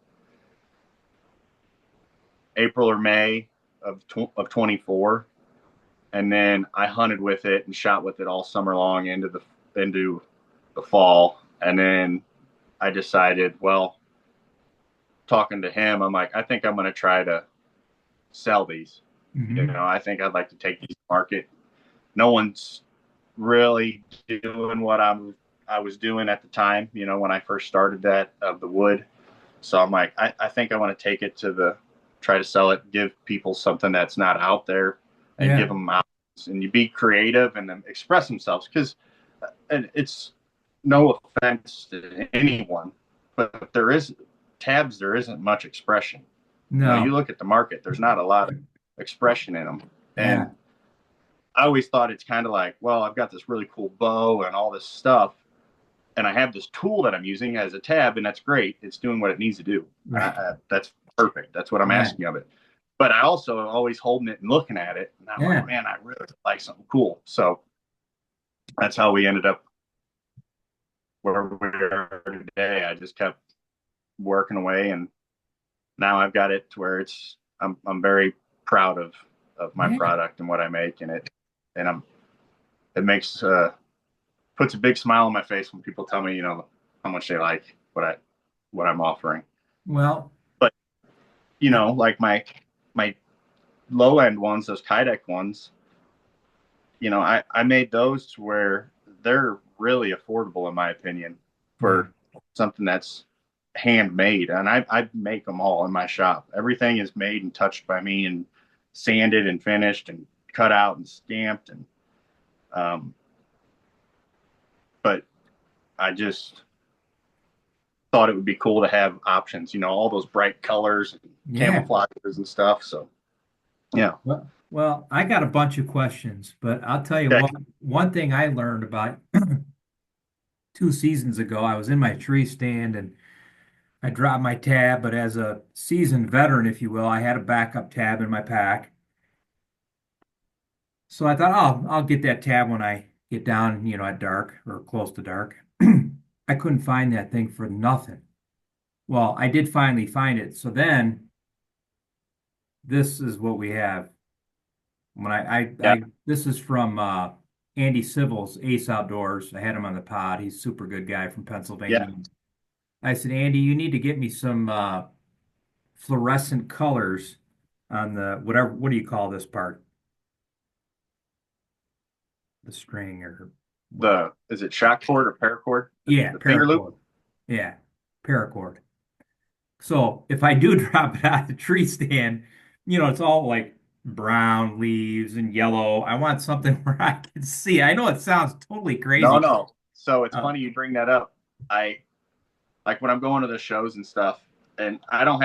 April or May of 24, and then I hunted with it and shot with it all summer long into the fall, and then I decided, well, talking to him, I'm like, I think I'm going to try to sell these. You Hmm. know, I think I'd like to take these to market. No one's really doing what I was doing at the time. You know, when I first started that of the wood. So I'm like, I think I want to take it to try to sell it, give people something that's not out there, and give Yeah. them out. And you be creative and then express themselves because it's no offense to anyone, but there is tabs. There isn't much expression. You know, you No. look at the market. There's not a lot of expression in them, Yeah. and I always thought it's kind of like, well, I've got this really cool bow and all this stuff, and I have this tool that I'm using as a tab, and that's great. It's doing what it needs to do. Right. That's perfect. That's what I'm Yeah. asking of it. but I also always holding it and looking at it. And I'm like, Yeah. man, I really like something cool. So that's how we ended up where we are today. I just kept working away, and now I've got it to where I'm very proud of my Yeah. product and what I make, and it makes puts a big smile on my face when people tell me, how much they like what I'm offering. Well, But like my low end ones, those Kydeck ones, I made those to where they're really affordable in my opinion yeah. for something that's handmade. And I make them all in my shop. Everything is made and touched by me and sanded and finished and cut out and stamped. And um, but I just thought it would be cool to have options, all those bright colors and Yeah. camouflages and stuff. So yeah. Well, I got a bunch of questions, but I'll tell you Okay. what, one thing I learned about 2 seasons ago, I was in my tree stand and I dropped my tab, but as a seasoned veteran, if you will, I had a backup tab in my pack. So I thought, oh, I'll get that tab when I get down, at dark or close to dark. I couldn't find that thing for nothing. Well, I did finally find it. So then this is what we have. When Yeah. this is from Andy Civil's Ace Outdoors. I had him on the pod. He's a super good guy from Yeah. Pennsylvania. I said, Andy, you need to get me some fluorescent colors on the whatever, what do you call this part? The string or what? Is it shock cord or paracord? Yeah, The finger loop? paracord. Yeah, paracord. So if I do drop it out the tree stand, it's all like brown leaves and yellow. I want something where I can see. I know it sounds totally No, crazy. no. So it's Uh, funny you bring that up. I like when I'm going to the shows and stuff, and I don't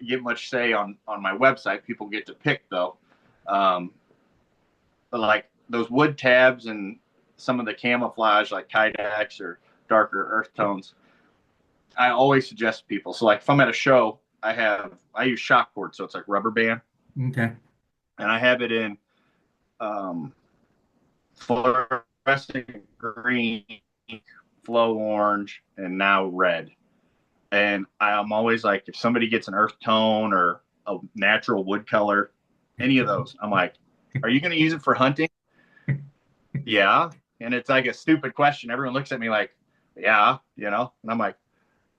get much say on my website. People get to pick though. But like those wood tabs and some of the camouflage like Kydex or darker earth tones, I always suggest people. So like if I'm at a show, I use shock cord, so it's like rubber band, okay. and I have it in um, fluorescent green, flow orange, and now red. And I'm always like, if somebody gets an earth tone or a natural wood color, any of those, I'm like, are you going to use it for hunting? Yeah. And it's like a stupid question. Everyone looks at me like, yeah, and I'm like,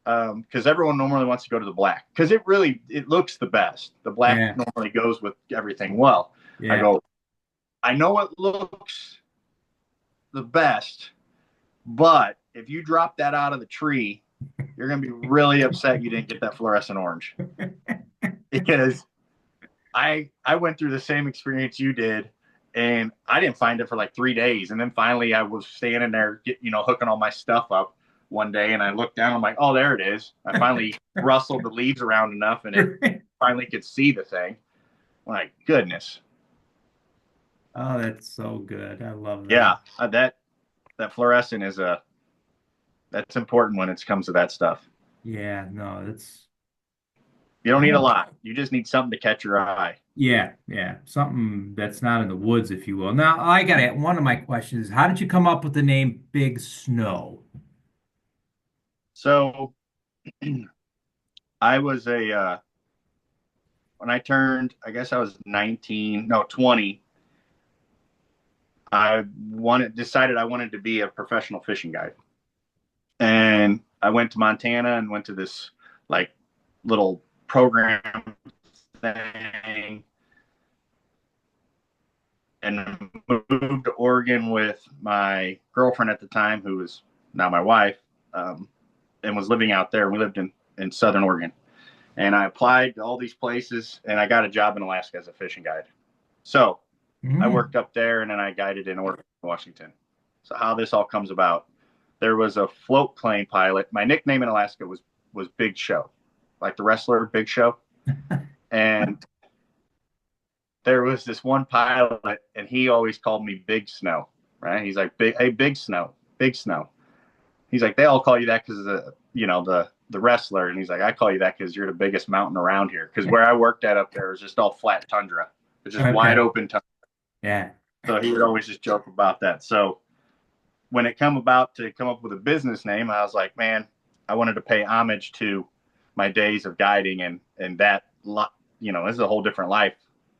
because everyone normally wants to go to the black because it looks the best. The black Yeah, normally goes with everything well. I yeah. go, I know it looks the best, but if you drop that out of the tree, you're going to be really upset you didn't get that fluorescent orange because I went through the same experience you did, and I didn't find it for like 3 days, and then finally I was standing there, hooking all my stuff up one day, and I looked down. I'm like, oh, there it is. I finally rustled the leaves around enough, and it finally could see the thing. My goodness, Oh, that's so good. I love that. yeah, that fluorescent that's important when it comes to that stuff. Yeah, no, it's You don't I need a don't lot. You just need something to catch your eye. yeah, yeah. Something that's not in the woods, if you will. Now, I got it. One of my questions is how did you come up with the name Big Snow? So I was when I turned, I guess I was 19, no, 20. Decided I wanted to be a professional fishing guide. And I went to Montana and went to this like little program thing and moved to Oregon with my girlfriend at the time, who was now my wife, and was living out there. We lived in Southern Oregon. And I applied to all these places and I got a job in Alaska as a fishing guide. So I Mm, worked up there and then I guided in Oregon, Washington. So how this all comes about, there was a float plane pilot. My nickname in Alaska was Big Show, like the wrestler Big Show. And there was this one pilot, and he always called me Big Snow. Right? He's like, hey, Big Snow, Big Snow. He's like, they all call you that because the wrestler, and he's like, I call you that because you're the biggest mountain around here. Because where I worked at up there was just all flat tundra, it's just wide Okay. open tundra. Yeah. So he would always just joke about that. So when it come about to come up with a business name, I was like, man, I wanted to pay homage to my days of guiding, and that this is a whole different life.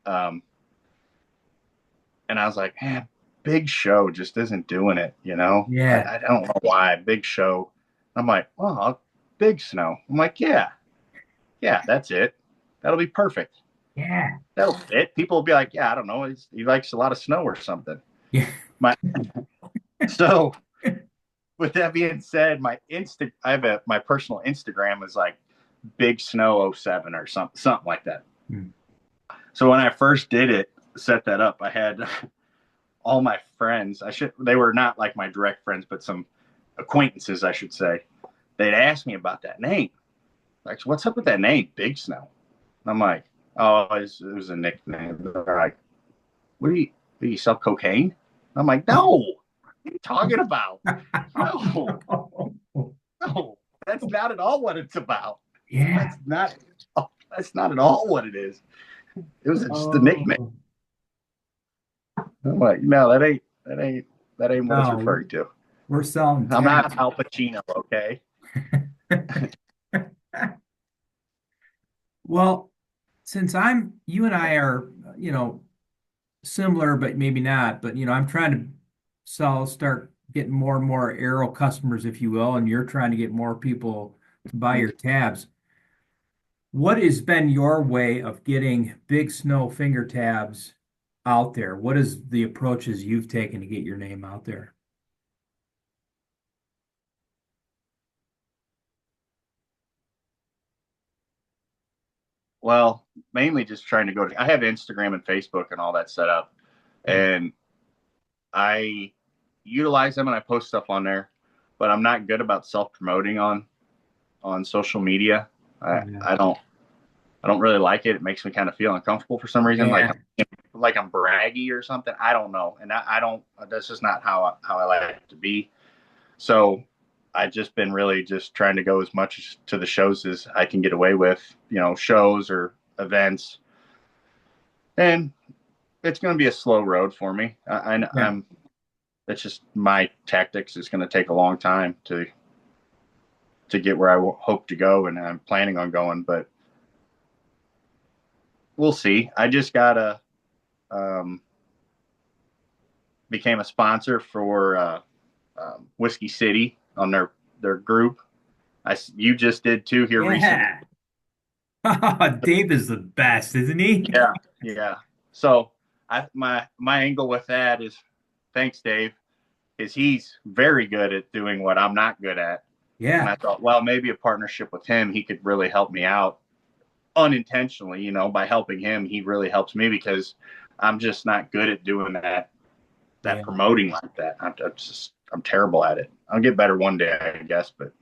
Um, and I was like, man, Big Show just isn't doing it. Yeah. I don't know why Big Show. I'm like, well, Big Snow. I'm like, yeah, yeah, that's it. That'll be perfect. Yeah. That'll fit. People will be like, yeah, I don't know. He likes a lot of snow or something. Yeah. My so with that being said, my personal Instagram is like Big Snow '07 or something like that. Hmm. So when I first did it, set that up, I had all my friends. They were not like my direct friends, but some acquaintances, I should say. They'd ask me about that name. Like, what's up with that name, Big Snow? And I'm like, oh, it was a nickname. They're like, do you sell cocaine? I'm like, no. What are you talking about? No, no, that's not at all what it's about. Yeah. That's not. That's not at all what it is. It was just a nickname. Oh, I'm like, no, that ain't what it's no, referring to. we're selling I'm tabs. not Al Pacino, okay? Well, since you and I are, similar, but maybe not, but I'm trying to start getting more and more aero customers, if you will, and you're trying to get more people to buy your tabs. What has been your way of getting Big Snow finger tabs out there? What is the approaches you've taken to get your name out there? Well, mainly just trying to go to. I have Instagram and Facebook and all that set up, and I utilize them and I post stuff on there, but I'm not good about self promoting on social media. Yeah. I don't really like it. It makes me kind of feel uncomfortable for some reason, Yeah. like I'm braggy or something. I don't know, and I don't. That's just not how I like to be. So I just been really just trying to go as much to the shows as I can get away with, shows or events, and it's going to be a slow road for me. Yeah. I'm. It's just my tactics. It's going to take a long time to get where I hope to go, and I'm planning on going, but we'll see. I just got um, became a sponsor for Whiskey City on their group. You just did too here recently. Yeah. Dave is the best, isn't he? Yeah, yeah. So my angle with that is, thanks, Dave, is he's very good at doing what I'm not good at, and Yeah. I thought, well, maybe a partnership with him, he could really help me out unintentionally. By helping him, he really helps me because I'm just not good at doing that Yeah. promoting like that. I'm terrible at it. I'll get better one day, I guess, but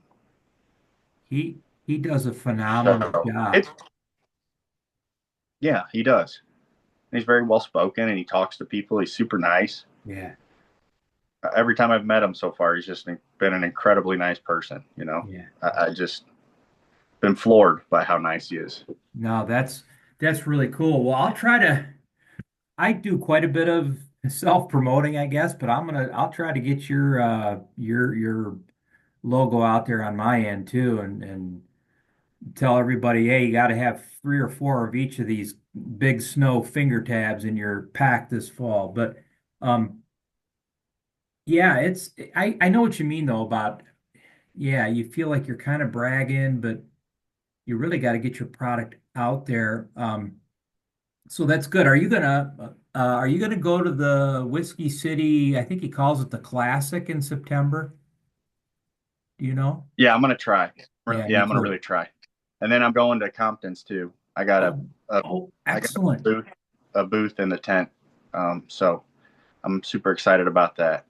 He does a phenomenal so job. it's yeah, he does. He's very well spoken and he talks to people. He's super nice. Yeah. Every time I've met him so far, he's just been an incredibly nice person. Yeah. I just been floored by how nice he is. No, that's really cool. Well, I do quite a bit of self-promoting, I guess, but I'll try to get your logo out there on my end too and tell everybody, hey, you got to have 3 or 4 of each of these big snow finger tabs in your pack this fall. But um yeah, I know what you mean though about yeah, you feel like you're kind of bragging, but you really got to get your product out there. So that's good. Are you gonna go to the Whiskey City? I think he calls it the Classic in September. Do you know? Yeah, I'm gonna try. Yeah, Yeah, me I'm gonna too. really try. And then I'm going to Compton's too. Oh, A oh, I got excellent. a booth in the tent. So I'm super excited about that.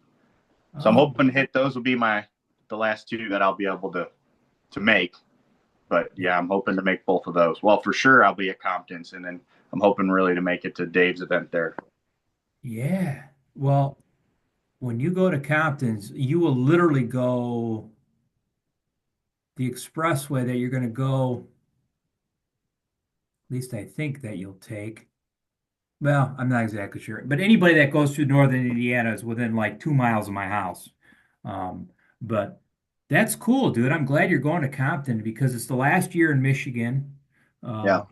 So I'm Oh, hoping to hit those will be the last two that I'll be able to make. But yeah, I'm hoping to make both of those. Well, for sure I'll be at Compton's, and then I'm hoping really to make it to Dave's event there. yeah. Well, when you go to Compton's, you will literally go. the expressway that you're going to go, at least I think that you'll take. Well, I'm not exactly sure, but anybody that goes through northern Indiana is within like 2 miles of my house. Um, but that's cool, dude. I'm glad you're going to Compton because it's the last year in Michigan. Yeah, Uh,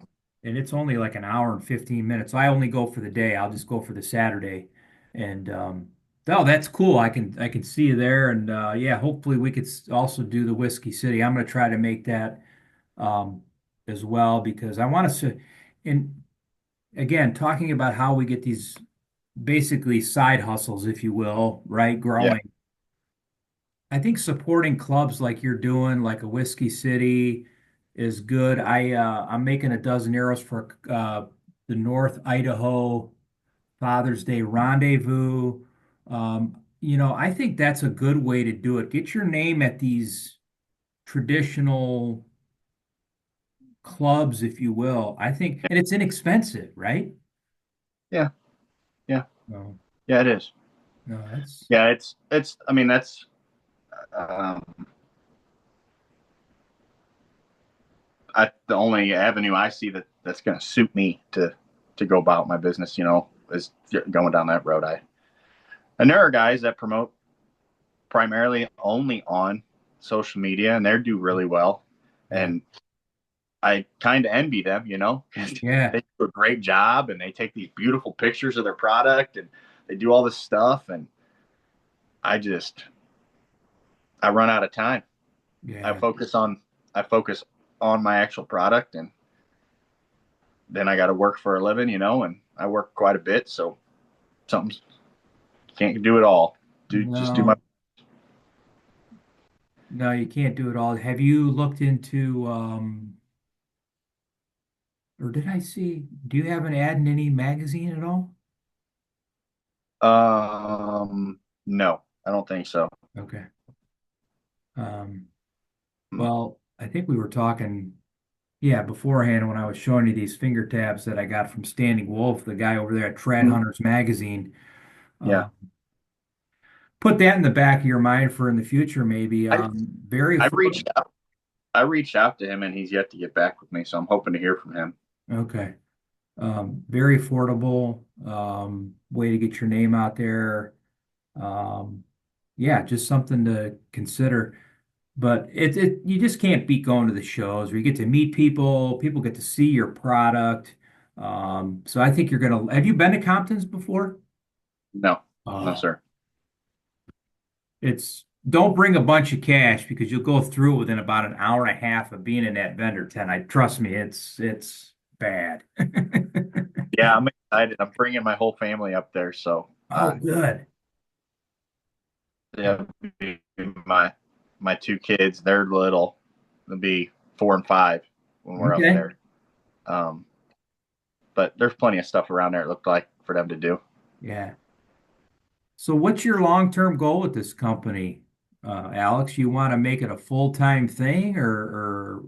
and it's only like an hour and 15 minutes. I only go for the day. I'll just go for the Saturday. And oh, that's cool. I can see you there. And yeah, hopefully we could also do the Whiskey City. I'm going to try to make that um, as well because I want us to. And again, talking about how we get these basically side hustles, if you will, right, yeah, growing. I think supporting clubs like you're doing, like a Whiskey City, is good. I'm making a dozen arrows for the North Idaho Father's Day Rendezvous. I think that's a good way to do it. Get your name at these traditional clubs, if you will. I think, and it's inexpensive, right? yeah, yeah, No, yeah. It is. no, that's Yeah, it's. I mean, that's um, the only avenue I see that's going to suit me to go about my business. Is going down that road. And there are guys that promote primarily only on social media, and they do really well. yeah, And I kind of envy them, because yeah, they do a great job and they take these beautiful pictures of their product and they do all this stuff. And I just, I run out of time. I yeah. focus on, I focus on my actual product, and then I got to work for a living, and I work quite a bit. So something can't do it all. Just do my. No, no, you can't do it all. Have you looked into, or did I see, do you have an ad in any magazine at all? No, I don't think so. Okay. Um, well, I think we were talking, yeah, beforehand when I was showing you these finger tabs that I got from Standing Wolf, the guy over there at Trad Hunters Magazine. Yeah, Uh, put that in the back of your mind for in the future, maybe. I Very I affordable. reached out. I reached out to him, and he's yet to get back with me. So I'm hoping to hear from him. Okay. Very affordable, way to get your name out there. Um, yeah, just something to consider. But you just can't beat going to the shows where you get to meet people, people get to see your product. So I think you're gonna, have you been to Compton's before? No, no, Oh, sir. it's don't bring a bunch of cash because you'll go through it within about an hour and a half of being in that vendor tent. I trust me, it's bad. Yeah, I'm excited. I'm bringing my whole family up there. So, Oh, good. yeah, my two kids, they're little. They'll be 4 and 5 when we're up Okay. there. Um, but there's plenty of stuff around there. It looked like for them to do. Yeah. So what's your long-term goal with this company, Alex? You want to make it a full-time thing or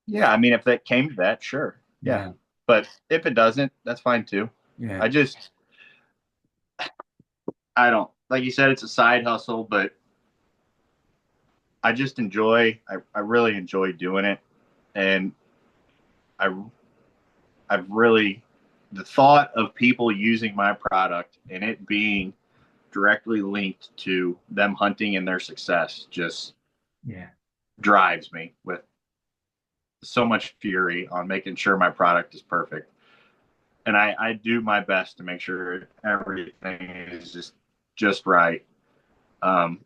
Yeah, I mean, if that came to that, sure. Yeah, yeah, but if it doesn't, that's fine too. yeah, I just, I don't like you said, it's a side hustle, but I just enjoy. I really enjoy doing it, and I I've really the thought of people using my product and it being directly linked to them hunting and their success just yeah, drives me with so much fury on making sure my product is perfect. And I do my best to make sure everything is just right. Um,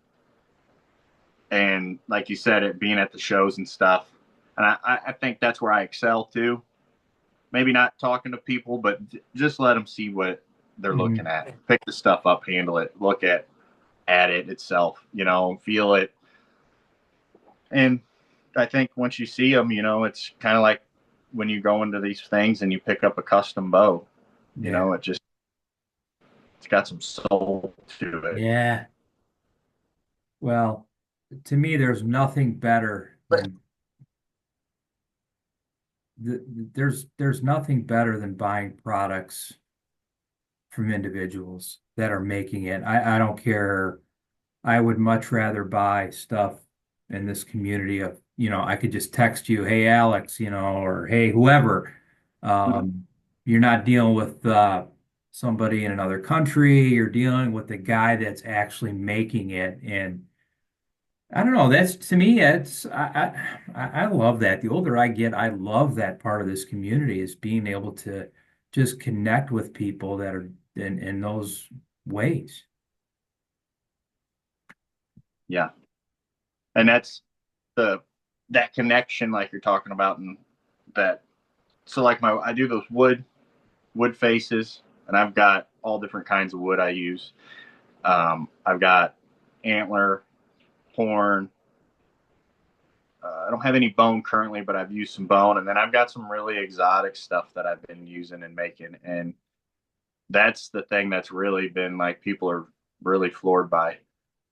and like you said, it being at the shows and stuff, and I think that's where I excel too. Maybe not talking to people, but just let them see what they're looking mhm, at. Pick the stuff up, handle it, look at it itself, feel it. And I think once you see them, it's kind of like when you go into these things and you pick up a custom bow, yeah, it's got some soul to it. yeah. Well, to me, there's nothing better than there's nothing better than buying products from individuals that are making it. I don't care. I would much rather buy stuff. in this community of, I could just text you, hey, Alex, or hey, whoever. Um, you're not dealing with somebody in another country. You're dealing with the guy that's actually making it. And I don't know, that's to me, I love that. The older I get, I love that part of this community is being able to just connect with people that are in those ways. Yeah. And that's the that connection like you're talking about, and that so like I do those wood faces, and I've got all different kinds of wood I use. I've got antler, horn. I don't have any bone currently, but I've used some bone, and then I've got some really exotic stuff that I've been using and making, and that's the thing that's really been like people are really floored by.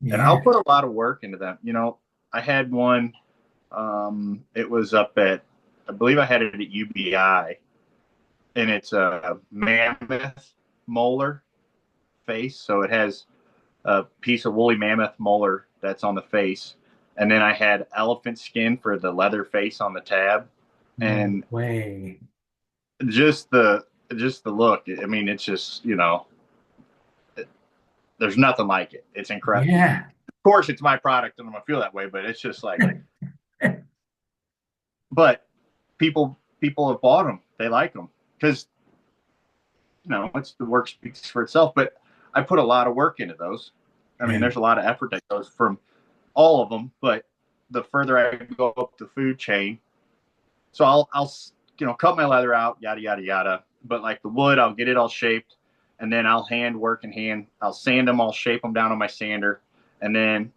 And Yeah. I'll put a lot of work into them. I had one. It was up at, I believe I had it at UBI, and it's a mammoth molar face. So it has a piece of woolly mammoth molar that's on the face, and then I had elephant skin for the leather face on the tab, No and way. just the look. I mean, it's just there's nothing like it. It's incredible. Yeah. Of course, it's my product, and I'm gonna feel that way. But it's just like, but people have bought them. They like them because it's the work speaks for itself. But I put a lot of work into those. I mean, Yeah. there's a lot of effort that goes from all of them. But the further I go up the food chain, so I'll cut my leather out, yada yada yada. But like the wood, I'll get it all shaped, and then I'll hand work in hand. I'll sand them, I'll shape them down on my sander, and then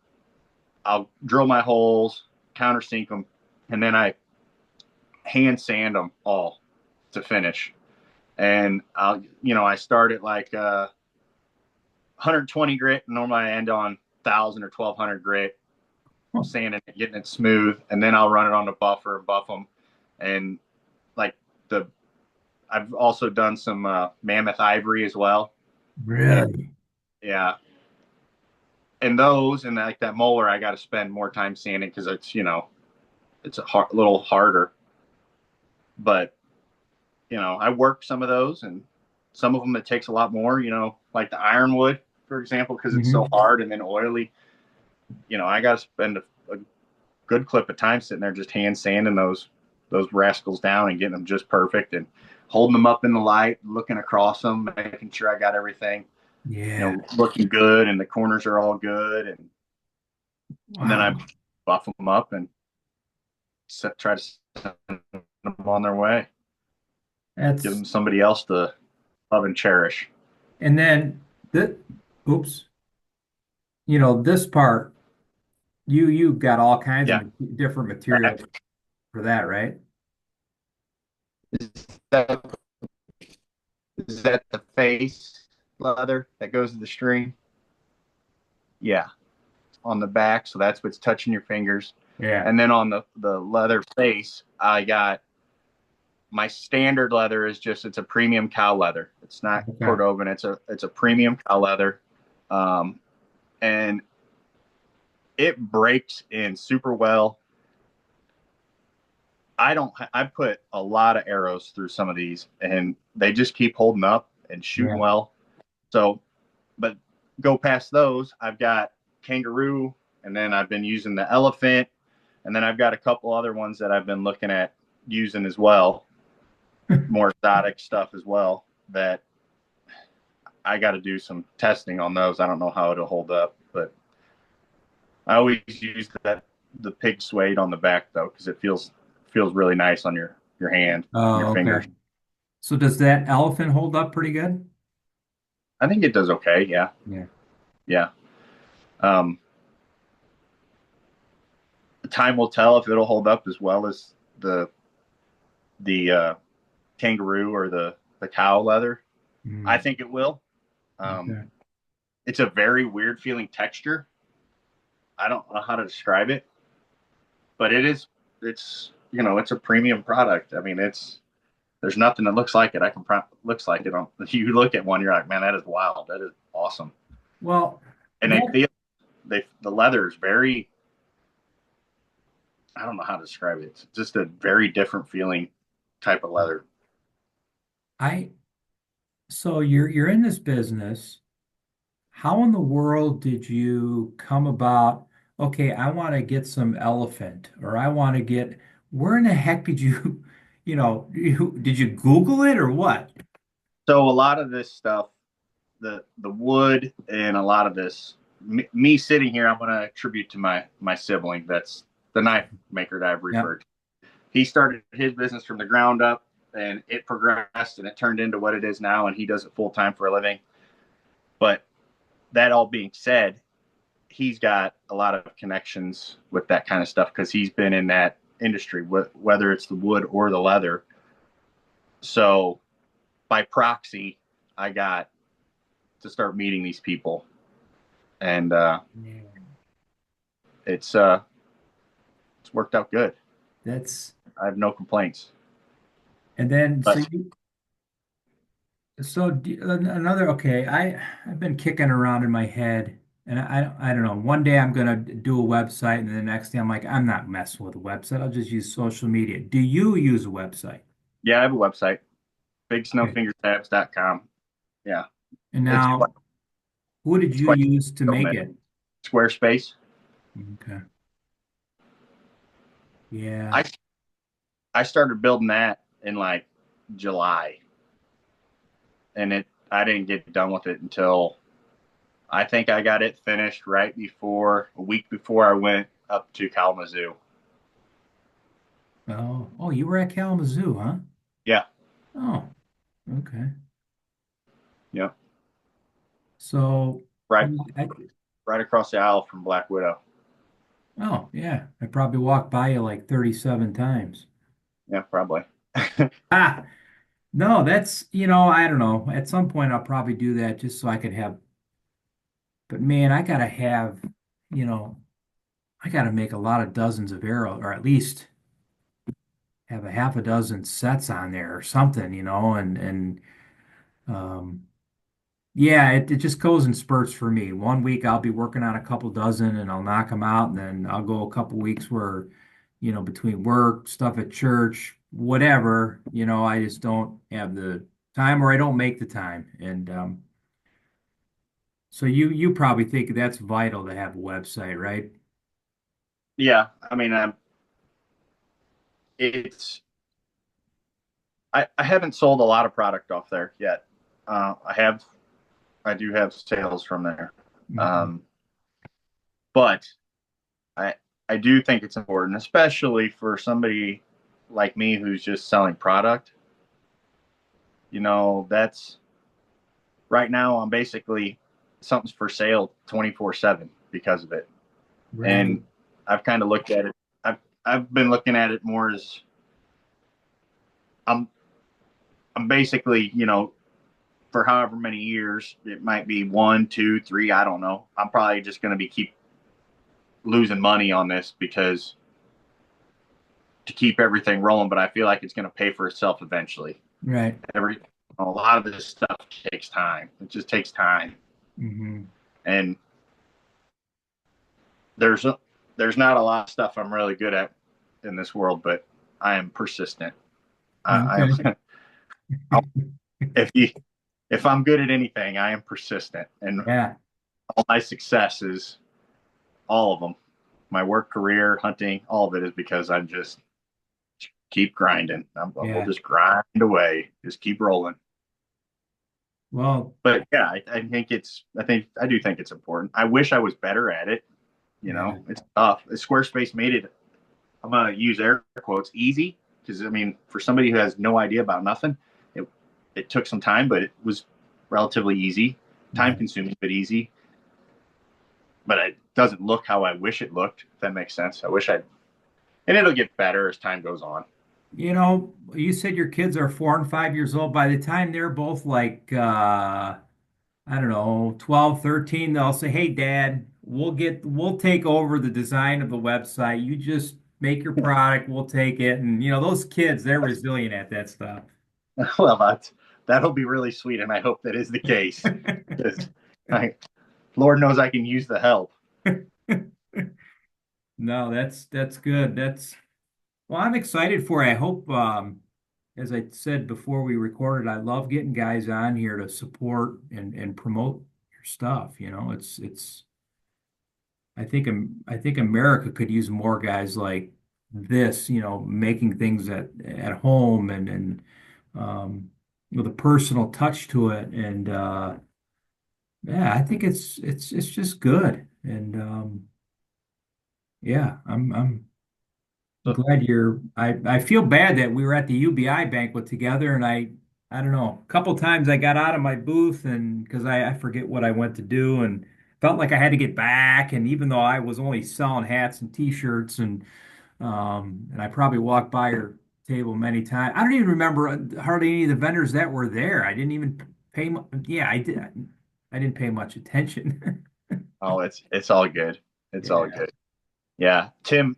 I'll drill my holes, countersink them, and then I hand sand them all to finish. And I start at like 120 grit. Normally I end on 1,000 or 1,200 grit, Huh. sanding it, getting it smooth, and then I'll run it on the buffer and buff them. And like the, I've also done some mammoth ivory as well. And Really? yeah, and those and like that molar, I got to spend more time sanding because it's little harder. But I work some of those, and some of them it takes a lot more. Like the ironwood, for example, because it's so Hmm. hard and then oily. I got to spend a good clip of time sitting there just hand sanding those rascals down and getting them just perfect and holding them up in the light, looking across them, making sure I got everything Yeah. looking good and the corners are all good, and then I Wow. buff them up and try to send them on their way, give That's them somebody else to love and cherish. and then the oops, this part, you've got all kinds of Yeah. different materials for that, right? Is that, is that the face leather that goes to the string? Yeah, on the back. So that's what's touching your fingers. Yeah. And then on the leather face, I got my standard leather is it's a premium cow leather. It's not Okay. Cordovan. It's a premium cow leather, um, and it breaks in super well. I put a lot of arrows through some of these, and they just keep holding up and shooting Yeah. well. So, but go past those, I've got kangaroo, and then I've been using the elephant, and then I've got a couple other ones that I've been looking at using as well, more exotic stuff as well. That I got to do some testing on those. I don't know how it'll hold up, but I always use the pig suede on the back though because it feels really nice on your hand and your Oh, fingers. okay. So does that elephant hold up pretty good? I think it does okay. Yeah, Yeah. yeah. Um, Time will tell if it'll hold up as well as the kangaroo or the cow leather. I Mm, think it will. Um, okay. it's a very weird feeling texture. I don't know how to describe it, but it's a premium product. I mean, there's nothing that looks like it. Looks like it. You look at one, you're like, man, that is wild. That is awesome. Well, And that the leather is very. I don't know how to describe it. It's just a very different feeling type of leather. I so you're in this business. How in the world did you come about? Okay, I want to get some elephant, or I want to get. Where in the heck did you, did you Google it or what? So a lot of this stuff, the wood and a lot of this, me sitting here, I'm going to attribute to my sibling. That's the knife maker that I've Yeah. referred to. He started his business from the ground up, and it progressed, and it turned into what it is now, and he does it full time for a living. But that all being said, he's got a lot of connections with that kind of stuff because he's been in that industry, whether it's the wood or the leather. So by proxy, I got to start meeting these people, and Yeah. it's it's worked out good. That's I have no complaints. and then so But you so another okay, I've been kicking around in my head and I don't know. One day I'm gonna do a website and then the next day I'm like, I'm not messing with a website. I'll just use social media. Do you use a website? yeah, I have a website, Okay. bigsnowfingertabs.com. Yeah, And it's now who did it's you quite use to building make it. it? Squarespace. Okay. Yeah. I I started building that in like July, and it I didn't get done with it until I think I got it finished right before a week before I went up to Kalamazoo. Oh, you were at Kalamazoo, huh? Yeah, Oh, okay. yeah, So, right, I, right across the aisle from Black Widow. oh, yeah, I probably walked by you like 37 times. Yeah, probably. Ah, no, that's, I don't know. At some point, I'll probably do that just so I could have, but man, I gotta have, you know, I gotta make a lot of dozens of arrows, or at least have a half a dozen sets on there or something, um, yeah, it just goes in spurts for me. One week I'll be working on a couple dozen and I'll knock them out, and then I'll go a couple weeks where, between work, stuff at church, whatever, I just don't have the time or I don't make the time. And so you probably think that's vital to have a website, right? Yeah, I mean, it's I haven't sold a lot of product off there yet. I do have sales from there, Okay. but I I do think it's important, especially for somebody like me who's just selling product. That's right now I'm basically something's for sale 24/7 because of it. Right. And I've kind of looked at it. I've been looking at it more as I'm I'm basically, for however many years, it might be one, two, three, I don't know. I'm probably just going to be keep losing money on this because to keep everything rolling, but I feel like it's going to pay for itself eventually. Right. A lot of this stuff takes time. It just takes time, Hmm. and there's there's not a lot of stuff I'm really good at in this world, but I am persistent. I Okay. am if you if I'm good at anything, I am persistent, and Yeah. all my successes, all of them, my work career, hunting, all of it is because I'm just keep grinding. We'll Yeah. just grind away, just keep rolling. Well, But yeah, I do think it's important. I wish I was better at it. yeah. It's tough. Squarespace made it. I'm gonna use air quotes easy because I mean, for somebody who has no idea about nothing, it it took some time, but it was relatively easy, time Yeah. consuming, but easy. But it doesn't look how I wish it looked. If that makes sense. And it'll get better as time goes on. You said your kids are 4 and 5 years old. By the time they're both like, I don't know, 12, 13, they'll say, "Hey, Dad, we'll take over the design of the website. You just make your product, we'll take it." And those kids, they're resilient at that stuff. Well, that'll be really sweet, and I hope that is the case because Lord knows I can use the help. No, that's good. Well, I'm excited for it. I hope, as I said before we recorded, I love getting guys on here to support and promote your stuff. I think America could use more guys like this, making things at home and um, with a personal touch to it. And yeah, I think it's just good. And yeah, I'm So, glad I feel bad that we were at the UBI banquet together and I don't know, a couple times I got out of my booth and because I forget what I went to do and felt like I had to get back. And even though I was only selling hats and t-shirts and I probably walked by your table many times. I don't even remember hardly any of the vendors that were there. I didn't even yeah, I did. I didn't pay much attention. oh, it's all good. It's all Yeah. good. Yeah, Tim.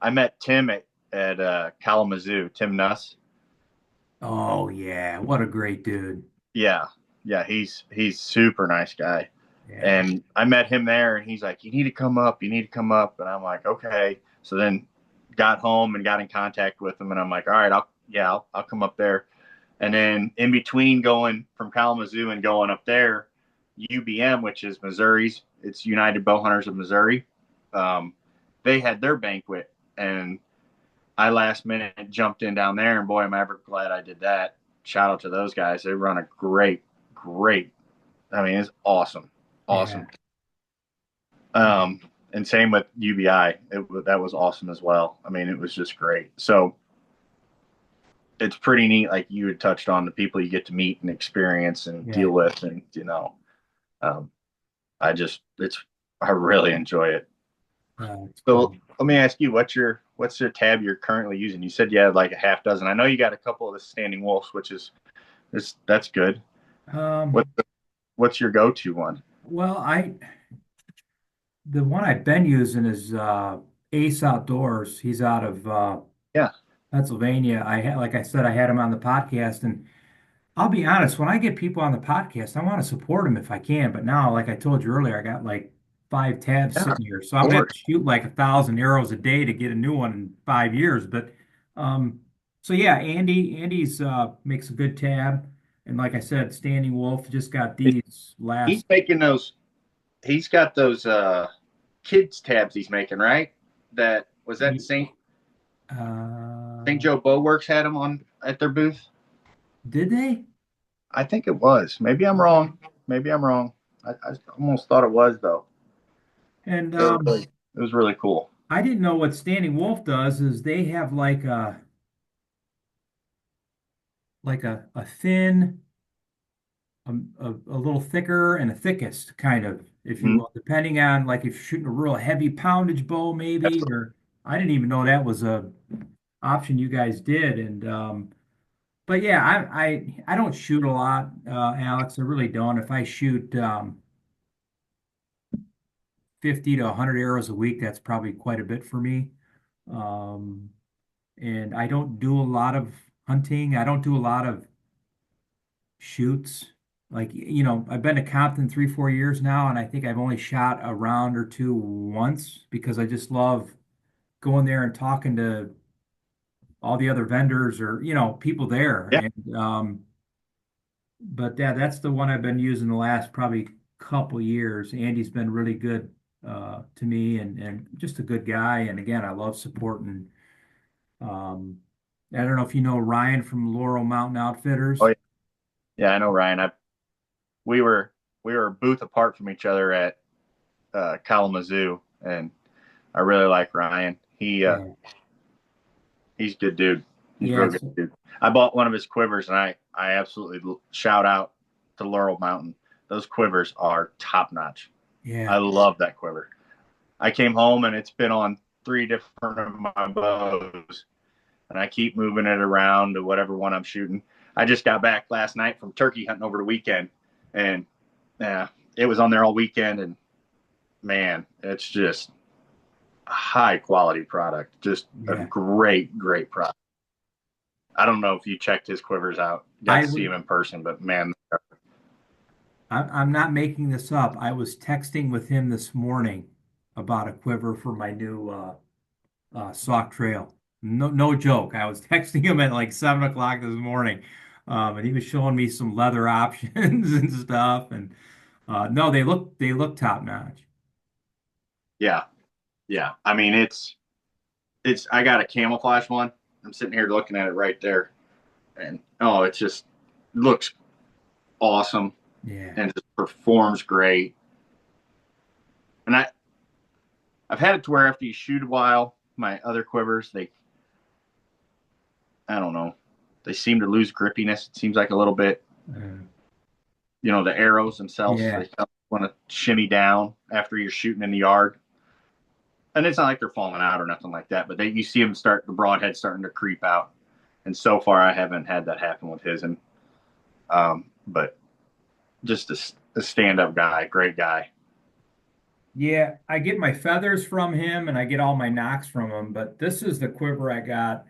I met Tim at Kalamazoo. Tim Nuss. Oh yeah, what a great dude. Yeah, yeah. He's super nice guy. Yeah. And I met him there, and he's like, "You need to come up. You need to come up." And I'm like, "Okay." So then got home and got in contact with him, and I'm like, "All right, I'll come up there." And then in between going from Kalamazoo and going up there, UBM, which is Missouri's, it's United Bowhunters of Missouri. Um, they had their banquet, and I last minute jumped in down there, and boy, am I ever glad I did that. Shout out to those guys. They run a great. I mean, it's awesome, Yeah. awesome. Um, and same with UBI. That was awesome as well. I mean, it was just great. So it's pretty neat, like you had touched on, the people you get to meet and experience and Yeah. deal with, and um, it's I really enjoy it. It's So good. let me ask you, what's your tab you're currently using? You said you had like a half dozen. I know you got a couple of the standing wolves, which that's good. What Um, what's your go-to one? well, the one I've been using is Ace Outdoors. He's out of Yeah, Pennsylvania. Like I said, I had him on the podcast, and I'll be honest, when I get people on the podcast, I want to support them if I can. But now, like I told you earlier, I got like 5 tabs yeah, sitting here, so of I'm gonna have to course. shoot like 1,000 arrows a day to get a new one in 5 years. But um, so yeah, Andy's makes a good tab, and like I said, Standing Wolf just got these He's last. making those. He's got those kids tabs he's making, right? That was that St. Uh, Joe Bow Works had them on at their booth. did they? I think it was. Maybe I'm wrong. Maybe I'm wrong. I almost thought it was though. And It was really cool. I didn't know what Standing Wolf does is they have like a thin, a little thicker and a thickest kind of, if you Mm-hmm. will, depending on like if you're shooting a real heavy poundage bow maybe, or I didn't even know that was a option you guys did. And but yeah, I don't shoot a lot, Alex. I really don't. If I shoot 50 to 100 arrows a week, that's probably quite a bit for me. Um, and I don't do a lot of hunting. I don't do a lot of shoots. Like, I've been to Compton 3, 4 years now, and I think I've only shot a round or two once because I just love going there and talking to all the other vendors or, people there. Yeah. And but yeah, that's the one I've been using the last probably couple years. Andy's been really good to me and just a good guy. And again, I love supporting um I don't know if you know Ryan from Laurel Mountain Oh Outfitters. yeah. Yeah, I know Ryan. We were we were a booth apart from each other at Kalamazoo, and I really like Ryan. Yeah. He's a good dude. He's a real good Yes. dude. I bought one of his quivers, and I absolutely shout out to Laurel Mountain. Those quivers are top notch. I Yeah. love that quiver. I came home and it's been on three different of my bows, and I keep moving it around to whatever one I'm shooting. I just got back last night from turkey hunting over the weekend, and yeah, it was on there all weekend. And man, it's just a high quality product, just a Yeah. great product. I don't know if you checked his quivers out, got I to see would him in person, but man, I'm not making this up. I was texting with him this morning about a quiver for my new sock trail. No, no joke. I was texting him at like 7 o'clock this morning, and he was showing me some leather options and stuff. And no, they look top notch. Yeah, yeah. I mean, it's. I got a camouflage one. I'm sitting here looking at it right there, and oh, it just looks awesome Yeah. and just performs great. And I've had it to where after you shoot a while, my other quivers, I don't know, they seem to lose grippiness. It seems like a little bit, Uh, the arrows themselves, yeah. they want to shimmy down after you're shooting in the yard. And it's not like they're falling out or nothing like that, but you see them the broadhead starting to creep out. And so far, I haven't had that happen with his. But just a stand up guy, great guy. Yeah, I get my feathers from him and I get all my knocks from him, but this is the quiver I got.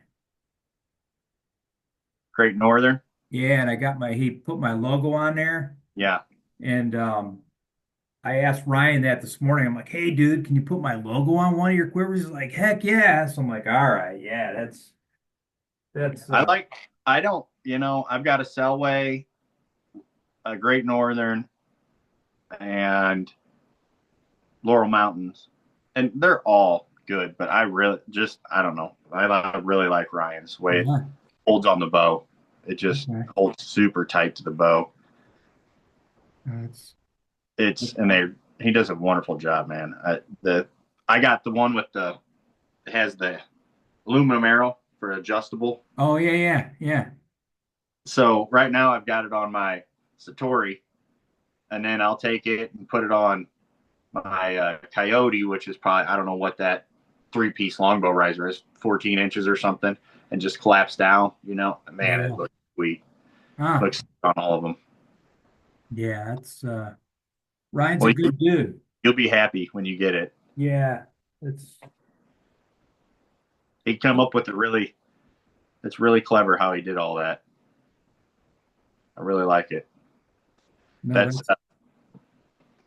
Great Northern. Yeah, and he put my logo on there. Yeah. And I asked Ryan that this morning. I'm like, hey, dude, can you put my logo on one of your quivers? He's like, heck yeah. So I'm like, all right, yeah, that's I don't, I've got a Selway, a Great Northern, and Laurel Mountains, and they're all good. But I don't know. I really like Ryan's way it yeah. holds on the bow. It just Okay. holds super tight to the bow. That's He does a wonderful job, man. I got the one it has the aluminum arrow for adjustable. oh yeah, yeah, yeah. So right now I've got it on my Satori, and then I'll take it and put it on my Coyote, which is probably, I don't know what that 3-piece longbow riser is, 14 inches or something, and just collapse down. Man, it Yeah. looks sweet. Ah, Looks on all of them. yeah, that's Ryan's a Well, good dude. you'll be happy when you get it. Yeah. It's He come up with it's really clever how he did all that. I really like it. no, That's that's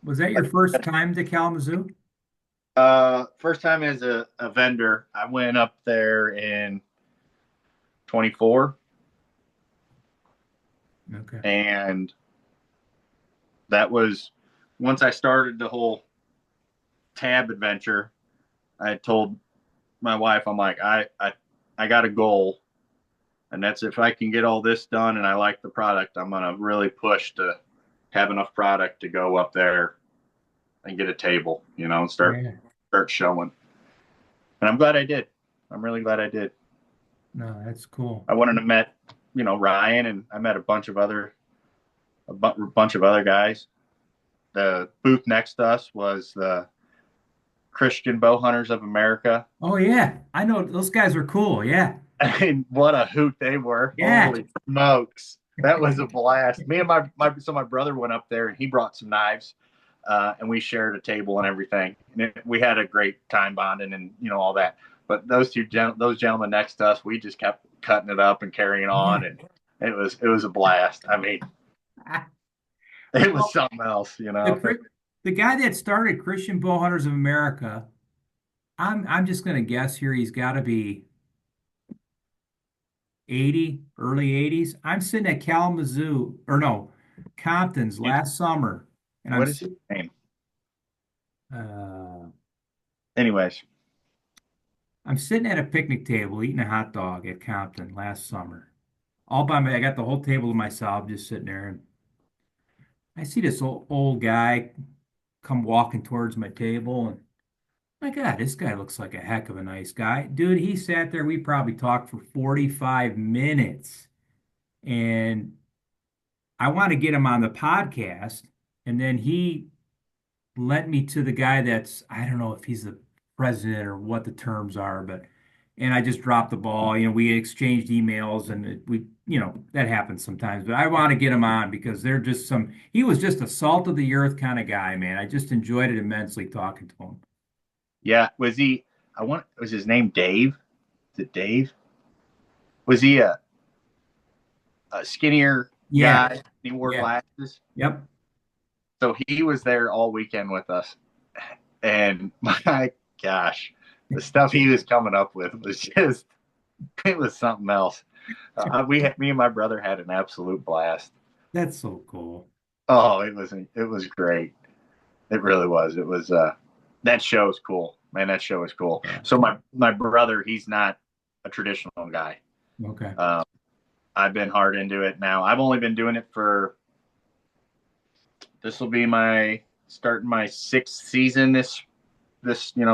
was that your first time to Kalamazoo? first time as a vendor. I went up there in 24, Okay. and that was once I started the whole tab adventure. I told my wife, I'm like, I got a goal, and that's if I can get all this done and I like the product, I'm gonna really push to have enough product to go up there and get a table, and Yeah. start showing. And I'm glad I did. I'm really glad I did. No, that's cool. I wouldn't have met, Ryan, and I met bunch of other guys. The booth next to us was the Christian Bow Hunters of America. Oh yeah. I know those guys are cool. Yeah. And what a hoot they were. Yeah. Holy smokes. That was a blast. Me and my brother went up there and he brought some knives, and we shared a table and everything. And we had a great time bonding and all that. But those gentlemen next to us, we just kept cutting it up and carrying Yeah. on, and it was a blast. I mean, it was Well, something else, the the guy that started Christian Bow Hunters of America, I'm just gonna guess here he's got to be 80, early 80s. I'm sitting at Kalamazoo, or no, Compton's last summer, and What is his name? uh, Anyways, I'm sitting at a picnic table eating a hot dog at Compton last summer. All by me, I got the whole table to myself, just sitting there, and I see this old guy come walking towards my table, and my God, this guy looks like a heck of a nice guy. Dude, he sat there, we probably talked for 45 minutes, and I want to get him on the podcast, and then he led me to the guy that's, I don't know if he's the president or what the terms are, but, and I just dropped the ball. We exchanged emails and that happens sometimes, but I want to get him on because he was just a salt of the earth kind of guy, man. I just enjoyed it immensely talking to him. yeah, was his name Dave? Is it Dave? Was he a skinnier Yeah. guy? He wore Yeah. glasses. Yep. So he was there all weekend with us. And my gosh, the stuff he was coming up with was just, it was something else. Me and my brother had an absolute blast. That's so cool. Oh, it was great. It really was. It was, that show is cool, man. That show is cool. Yeah. So my brother, he's not a traditional guy. Okay. Um, I've been hard into it now. I've only been doing it for, this will be my starting my sixth season this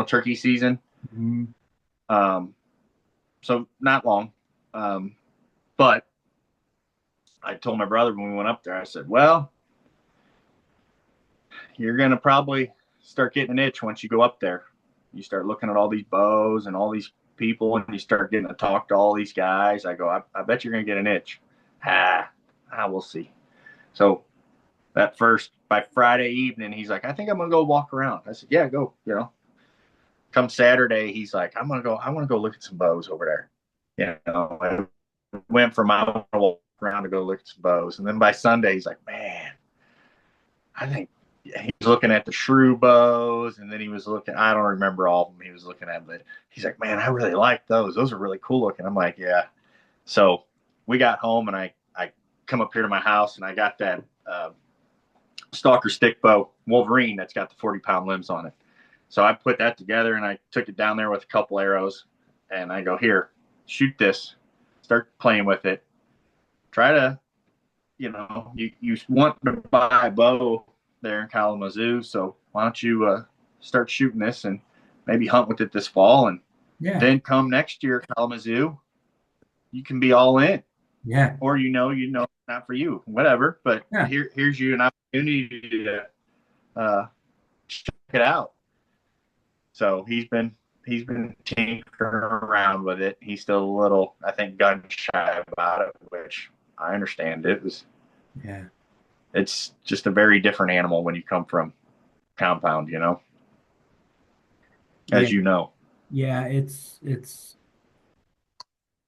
turkey season. Mhm. Um, so not long. Um, but I told my brother when we went up there, I said, well, you're gonna probably start getting an itch once you go up there. You start looking at all these bows and all these people, and you start getting to talk to all these guys. I go, I bet you're gonna get an itch. We'll see. So that first by Friday evening, he's like, I think I'm gonna go walk around. I said, yeah, go. Come Saturday, he's like, I want to go look at some bows over there. I went from I want to walk around to go look at some bows, and then by Sunday, he's like, man, I think he was looking at the shrew bows, and then he was looking. I don't remember all of them he was looking at, but he's like, man, I really like those. Those are really cool looking. I'm like, yeah. So we got home, and I come up here to my house, and I got that Stalker Stickbow Wolverine that's got the 40-pound limbs on it. So I put that together, and I took it down there with a couple arrows, and I go, here, shoot this, start playing with it, try to, you want to buy a bow there in Kalamazoo, so why don't you start shooting this and maybe hunt with it this fall, and Yeah. then come next year Kalamazoo, you can be all in, Yeah. or not for you, whatever. But Yeah. here's you an opportunity to check it out. So he's been tinkering around with it. He's still a little, I think, gun shy about it, which I understand. Yeah. It's just a very different animal when you come from compound, Yeah. as you know. Yeah. It's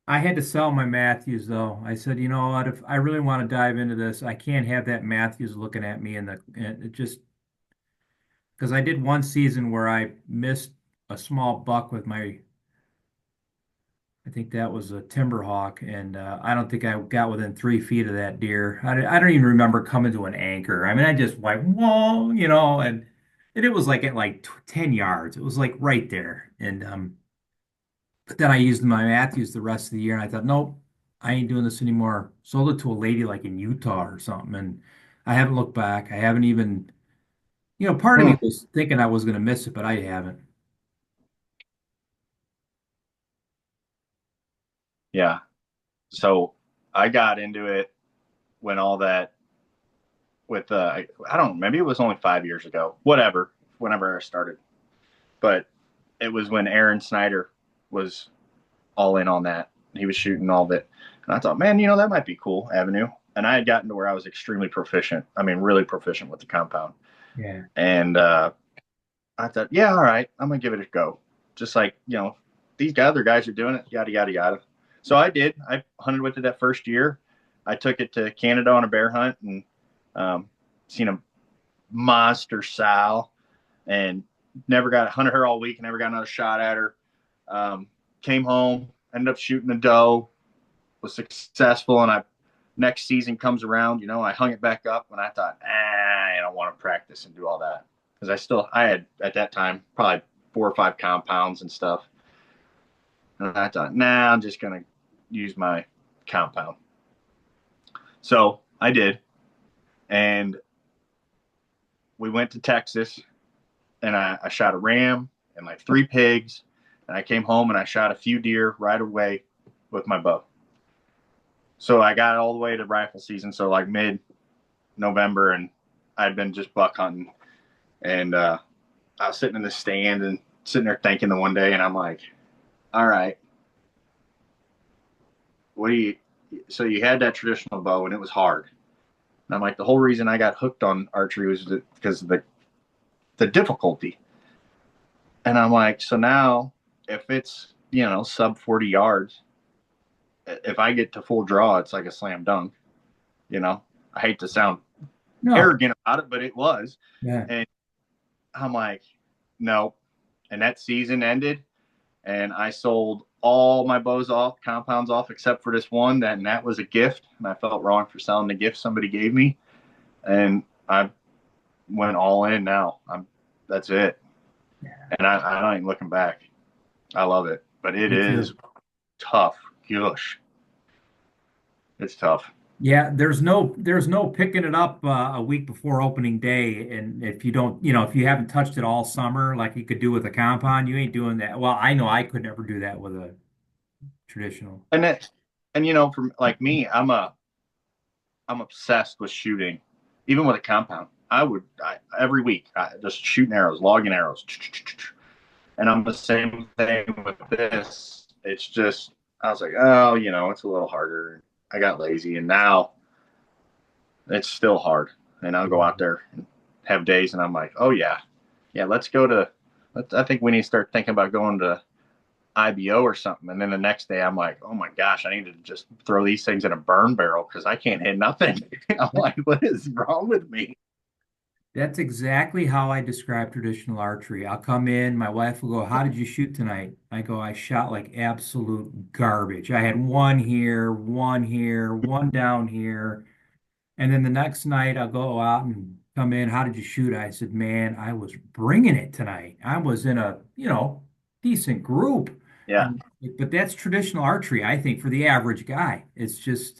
I had to sell my Matthews though. I said, you know what, if I really want to dive into this, I can't have that Matthews looking at me and it just because I did one season where I missed a small buck with my I think that was a timber hawk, and I don't think I got within 3 feet of that deer. I don't even remember coming to an anchor. I mean, I just went, whoa, and it was like at like 10 yards. It was like right there. And but then I used my Matthews the rest of the year, and I thought, nope, I ain't doing this anymore. Sold it to a lady like in Utah or something, and I haven't looked back. I haven't even, part of Hmm. me was thinking I was going to miss it, but I haven't. Yeah. So I got into it when all that with I don't maybe it was only 5 years ago, whatever, whenever I started, but it was when Aaron Snyder was all in on that. He was shooting all of it, and I thought, man, that might be cool avenue. And I had gotten to where I was extremely proficient. I mean, really proficient with the compound. Yeah. And I thought, yeah, all right, I'm gonna give it a go. Just like these other guys are doing it, yada yada yada. So I did. I hunted with it that first year. I took it to Canada on a bear hunt and seen a monster sow, and never got hunted her all week. Never got another shot at her. Came home, ended up shooting a doe, was successful, and I next season comes around, I hung it back up, and I thought, I don't want to practice and do all that because I had at that time probably 4 or 5 compounds and stuff, and I thought, nah, I'm just gonna use my compound. So I did, and we went to Texas, and I shot a ram and like 3 pigs, and I came home and I shot a few deer right away with my bow. So I got all the way to rifle season, so like mid-November, and I'd been just buck hunting, and I was sitting in the stand and sitting there thinking the one day, and I'm like, all right, what do you? So you had that traditional bow, and it was hard. And I'm like, the whole reason I got hooked on archery was because of the difficulty. And I'm like, so now if it's sub 40 yards, if I get to full draw, it's like a slam dunk. I hate to sound No. arrogant about it, but it was. Yeah. And I'm like, no. And that season ended, and I sold all my bows off, compounds off, except for this one. And that was a gift, and I felt wrong for selling the gift somebody gave me. And I went all in now. That's it, and I ain't looking back. I love it, but it Me is too. tough. Gosh, it's tough. Yeah, there's no picking it up a week before opening day, and if you don't, if you haven't touched it all summer like you could do with a compound, you ain't doing that. Well, I know I could never do that with a traditional. And that, and from like me, I'm obsessed with shooting, even with a compound. Every week just shooting arrows, logging arrows, and I'm the same thing with this. It's just I was like, oh, it's a little harder. I got lazy, and now it's still hard. And I'll go out there and have days, and I'm like, oh yeah, yeah, let's go to. I think we need to start thinking about going to IBO or something. And then the next day, I'm like, oh my gosh, I need to just throw these things in a burn barrel because I can't hit nothing. I'm like, what is wrong with me? That's exactly how I describe traditional archery. I'll come in, my wife will go, "How did you shoot tonight?" I go, "I shot like absolute garbage. I had one here, one down here." And then the next night I'll go out and come in, "How did you shoot?" I said, "Man, I was bringing it tonight. I was in a, decent group." Yeah, And but that's traditional archery, I think, for the average guy. It's just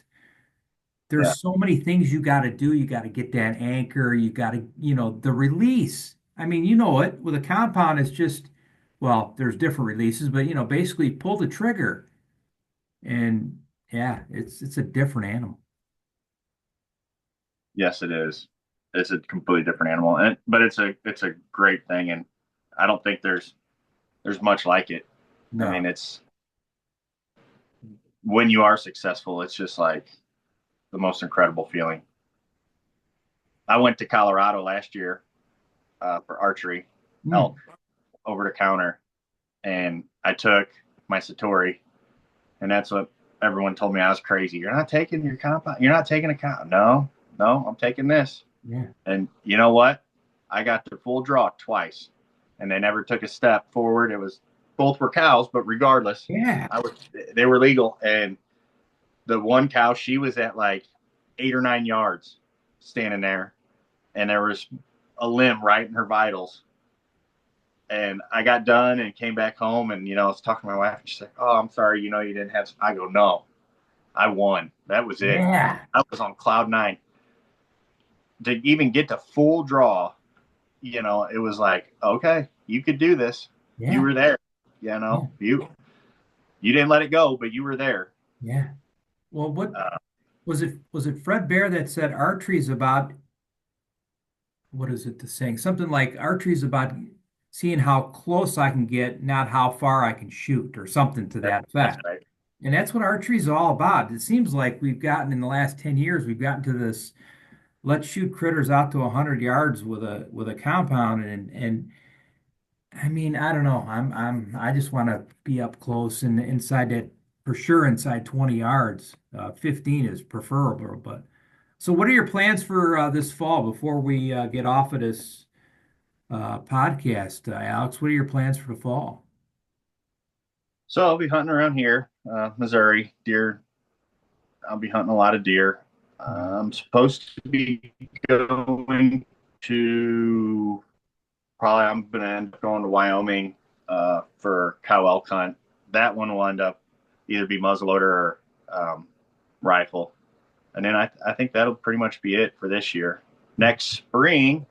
yeah, there's so many things you got to do. You got to get that anchor. You got to, the release. I mean, you know it. With a compound, it's just, well, there's different releases, but basically pull the trigger, and yeah, it's a different animal. yes, it is. It's a completely different animal, but it's a great thing, and I don't think there's much like it. I mean, No. it's when you are successful, it's just like the most incredible feeling. I went to Colorado last year for archery, elk, Mm. over the counter, and I took my Satori, and that's what everyone told me I was crazy. You're not taking your compound. You're not taking a compound. No, no, I'm taking this. Yeah. And you know what? I got the full draw twice, and they never took a step forward. It was both were cows, but regardless, Yeah. I was they were legal. And the one cow, she was at like 8 or 9 yards, standing there, and there was a limb right in her vitals. And I got done and came back home, and I was talking to my wife, and she's like, "Oh, I'm sorry, you didn't have." I go, "No, I won. That was it. Yeah. I was on cloud nine to even get to full draw. It was like, okay, you could do this. You Yeah. were there. Yeah. You didn't let it go, but you were there." Yeah. Well, what Uh, was it Fred Bear that said archery is about what is it the saying? Something like archery is about seeing how close I can get, not how far I can shoot, or something to that that's effect. right. And that's what archery is all about. It seems like we've gotten in the last 10 years, we've gotten to this let's shoot critters out to 100 yards with a compound and I mean, I don't know. I just want to be up close and inside that for sure inside 20 yards. 15 is preferable, but so what are your plans for this fall before we get off of this podcast, Alex? What are your plans for the fall? So I'll be hunting around here, Missouri, deer. I'll be hunting a lot of deer. I'm supposed to be going to probably I'm going to end up going to Wyoming for cow elk hunt. That one will end up either be muzzleloader or rifle. And then I think that'll pretty much be it for this year. Next spring,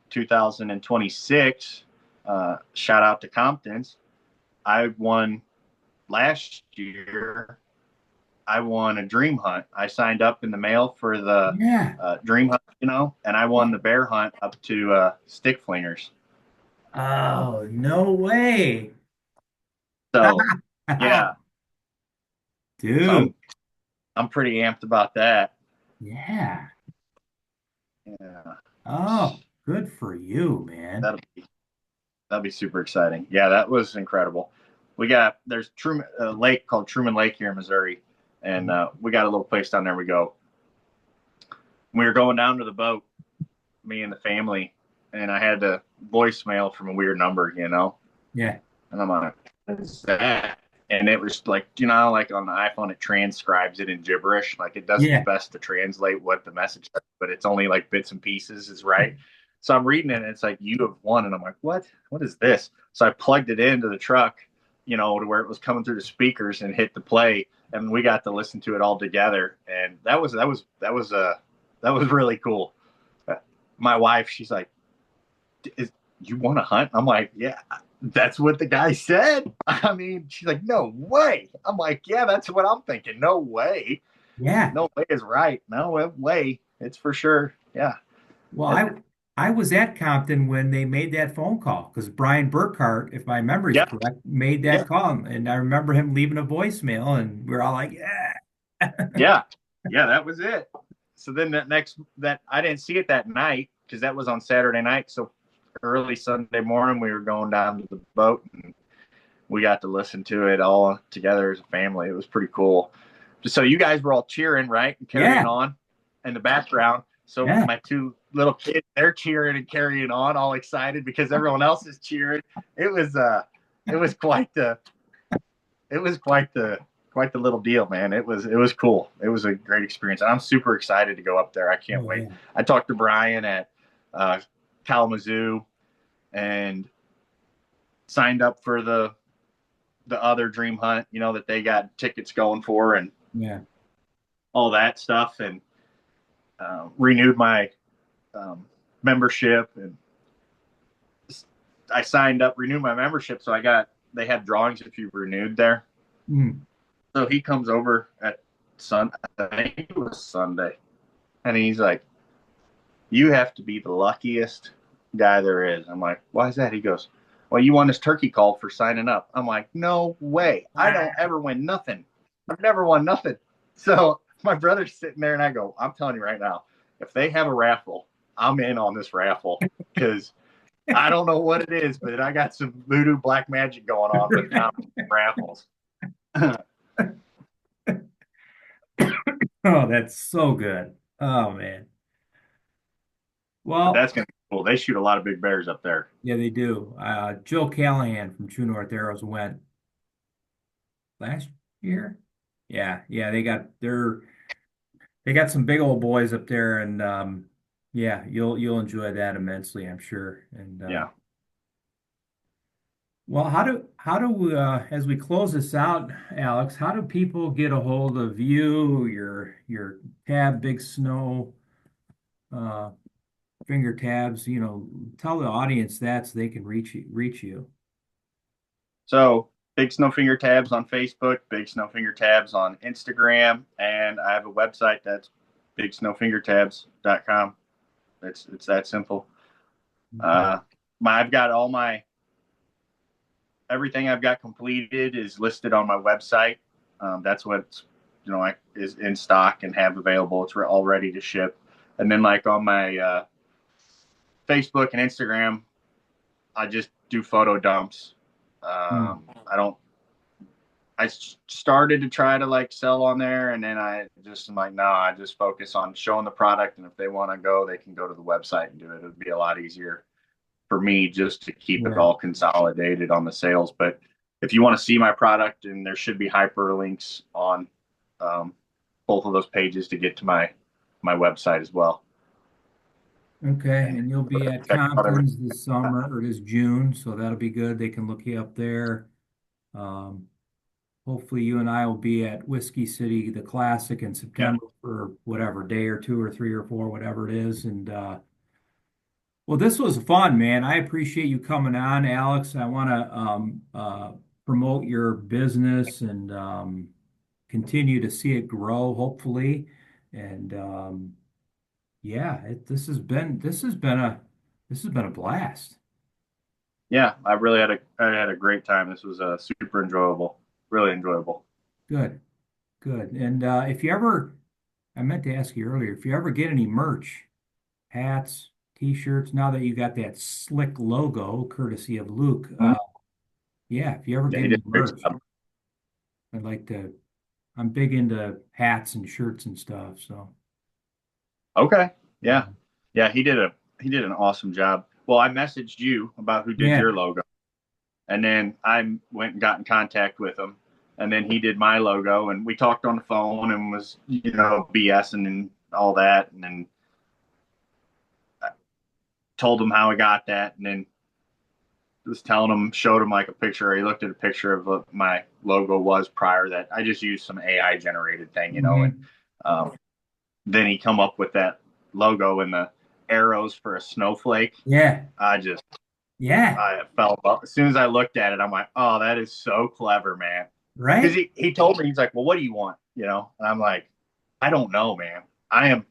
2026, shout out to Compton's. I won last year. I won a dream hunt. I signed up in the mail for the Yeah. dream hunt, and I won the bear hunt up to stick flingers. Oh, no way. So yeah, so Dude. I'm pretty amped about that. Yeah. Yeah, Oh, good for you, man. that'll that'll be super exciting. Yeah, that was incredible. There's Truman a lake called Truman Lake here in Missouri, and we got a little place down there. We go. We were going down to the boat, me and the family, and I had to voicemail from a weird number, you know? Yeah. And I'm like, what is that? And it was like, like on the iPhone, it transcribes it in gibberish. Like it does its Yeah. best to translate what the message is, but it's only like bits and pieces is right. So I'm reading it and it's like, you have won. And I'm like, what? What is this? So I plugged it into the truck, to where it was coming through the speakers and hit the play. And we got to listen to it all together. And that was really cool. My wife, she's like, is you want to hunt? I'm like, yeah, that's what the guy said. I mean, she's like, no way. I'm like, yeah, that's what I'm thinking. No way. Yeah. No way is right. No way. It's for sure. Yeah. Well, It, I was at Compton when they made that phone call because Brian Burkhart, if my memory is yeah. correct, made Yeah. that call, and I remember him leaving a voicemail, and we are all like, "Yeah, Yeah. Yeah. That was it. So then that I didn't see it that night because that was on Saturday night. So early Sunday morning, we were going down to the boat and we got to listen to it all together as a family. It was pretty cool. So you guys were all cheering, right, and carrying yeah, on in the background. So yeah, my two little kids, they're cheering and carrying on, all excited because everyone else is cheering. It was it was quite the it was quite the little deal, man. It was cool. It was a great experience, and I'm super excited to go up there. I can't oh wait. yeah, I talked to Brian at uh, Kalamazoo and signed up for the other dream hunt, that they got tickets going for and yeah, all that stuff, and renewed my um, membership. And I signed up, renewed my membership. So they had drawings if you renewed there. mm, So he comes over at I think it was Sunday, and he's like, you have to be the luckiest guy there is. I'm like, why is that? He goes, well, you won this turkey call for signing up. I'm like, no way. I don't ever win nothing. I've never won nothing. So my brother's sitting there and I go, I'm telling you right now, if they have a raffle, I'm in on this raffle because I don't know what it is, but I got some voodoo black magic going on with raffles. But oh, that's so good. Oh man. Well, that's going to be cool. They shoot a lot of big bears up there. yeah, they do. Joe Callahan from True North Arrows went last year. Yeah, yeah, they got some big old boys up there, and yeah, you'll enjoy that immensely, I'm sure. And Yeah. well, how do we, as we close this out, Alex, how do people get a hold of you, your tab, Big Snow uh, finger tabs? Tell the audience that so they can reach you. So Big Snow Fingertabs on Facebook, Big Snow Fingertabs on Instagram, and I have a website that's bigsnowfingertabs.com. It's that simple. Okay. I've got all my everything I've got completed is listed on my website. That's what is in stock and have available. It's all ready to ship. And then like on my Facebook and Instagram, I just do photo dumps. Hmm. I don't. I started to try to like sell on there, and then I just am like, no, I just focus on showing the product, and if they want to go, they can go to the website and do it. It'd be a lot easier for me just to keep it Yeah. all consolidated on the sales. But if you want to see my product, and there should be hyperlinks on um, both of those pages to get to my website as well. Okay, And and you'll be at check out everything. Compton's this summer or this June, so that'll be good. They can look you up there. Um, Hopefully you and I will be at Whiskey City, the Classic in Yeah, September for whatever day or two or three or four, whatever it is. And well, this was fun, man. I appreciate you coming on, Alex. I want to promote your business and continue to see it grow, hopefully. And yeah, this has been a blast. yeah. I had a great time. This was super enjoyable, really enjoyable. Good, good. And if you ever, I meant to ask you earlier, if you ever get any merch, hats, t-shirts, now that you got that slick logo, courtesy of Luke, Mhm. yeah, if you ever Yeah, get he did any a great merch, job. I'd like to, I'm big into hats and shirts and stuff. So, Okay, uh, yeah, yeah. He did an awesome job. well, I messaged you about who did Yeah. your logo, and then I went and got in contact with him, and then he did my logo, and we talked on the phone and was BSing and all that, and then I told him how I got that, and then was telling him, showed him like a picture. He looked at a picture of what my logo was prior that I just used some AI generated thing, and Hmm. um, then he come up with that logo and the arrows for a snowflake. Yeah. I just Yeah. I fell as soon as I looked at it. I'm like, oh, that is so clever, man. Because Right? he told me, he's like, well, what do you want? And I'm like, I don't know, man. I am.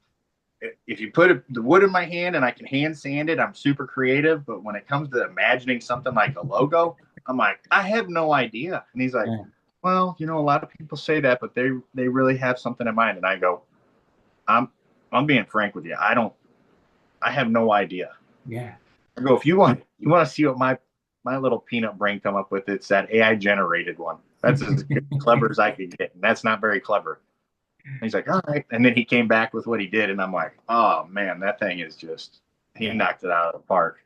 If you put the wood in my hand and I can hand sand it, I'm super creative. But when it comes to imagining something like a logo, I'm like, I have no idea. And he's like, Yeah. well, a lot of people say that, but they really have something in mind. And I go, I'm I'm being frank with you. I have no idea. Yeah. I go, if you want to see what my little peanut brain come up with, it's that AI generated one. That's as clever as I could get, and that's not very clever. And he's like, all right, and then he came back with what he did, and I'm like, oh man, that thing is just he Yeah. knocked it out of the park.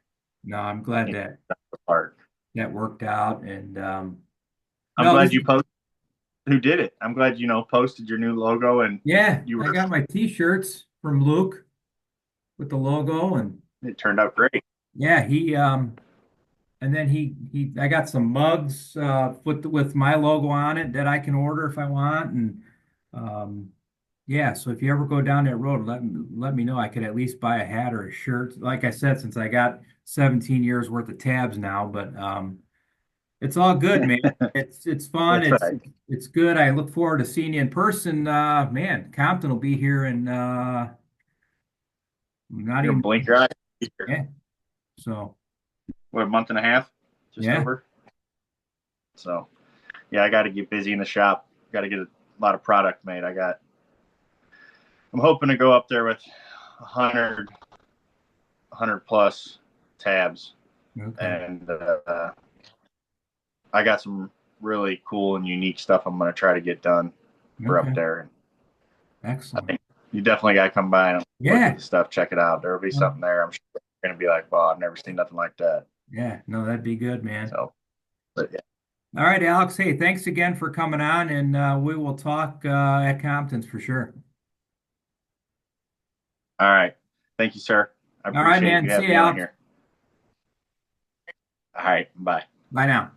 No, I'm glad He knocked that it out of the park. that worked out. And I'm no, glad this you is, posted who did it. I'm glad posted your new logo, and yeah, you I were got my t-shirts from Luke with the logo, and it turned out great. yeah, and then I got some mugs with my logo on it that I can order if I want. And um yeah, so if you ever go down that road, let me know. I could at least buy a hat or a shirt. Like I said, since I got 17 years worth of tabs now, but it's all good, man. It's fun. That's right. It's good. I look forward to seeing you in person. Man, Compton will be here in not You'll even, blink your eye. yeah. So What, a month and a half, just yeah. over. So yeah, I got to get busy in the shop. Got to get a lot of product made. I'm hoping to go up there with 100 plus tabs, Okay. and I got some really cool and unique stuff I'm going to try to get done for up Okay. there. And I Excellent. think you definitely got to come by and look at Yeah. the stuff, check it out. There'll be Well, something there. I'm sure you're going to be like, "Wow, I've never seen nothing like that." yeah. No, that'd be good, man. So, but yeah. All right, Alex. Hey, thanks again for coming on, and we will talk at Compton's for sure. All right. Thank you, sir. I All right, appreciate man. you See having you, me on Alex. here. All right. Bye. Bye now.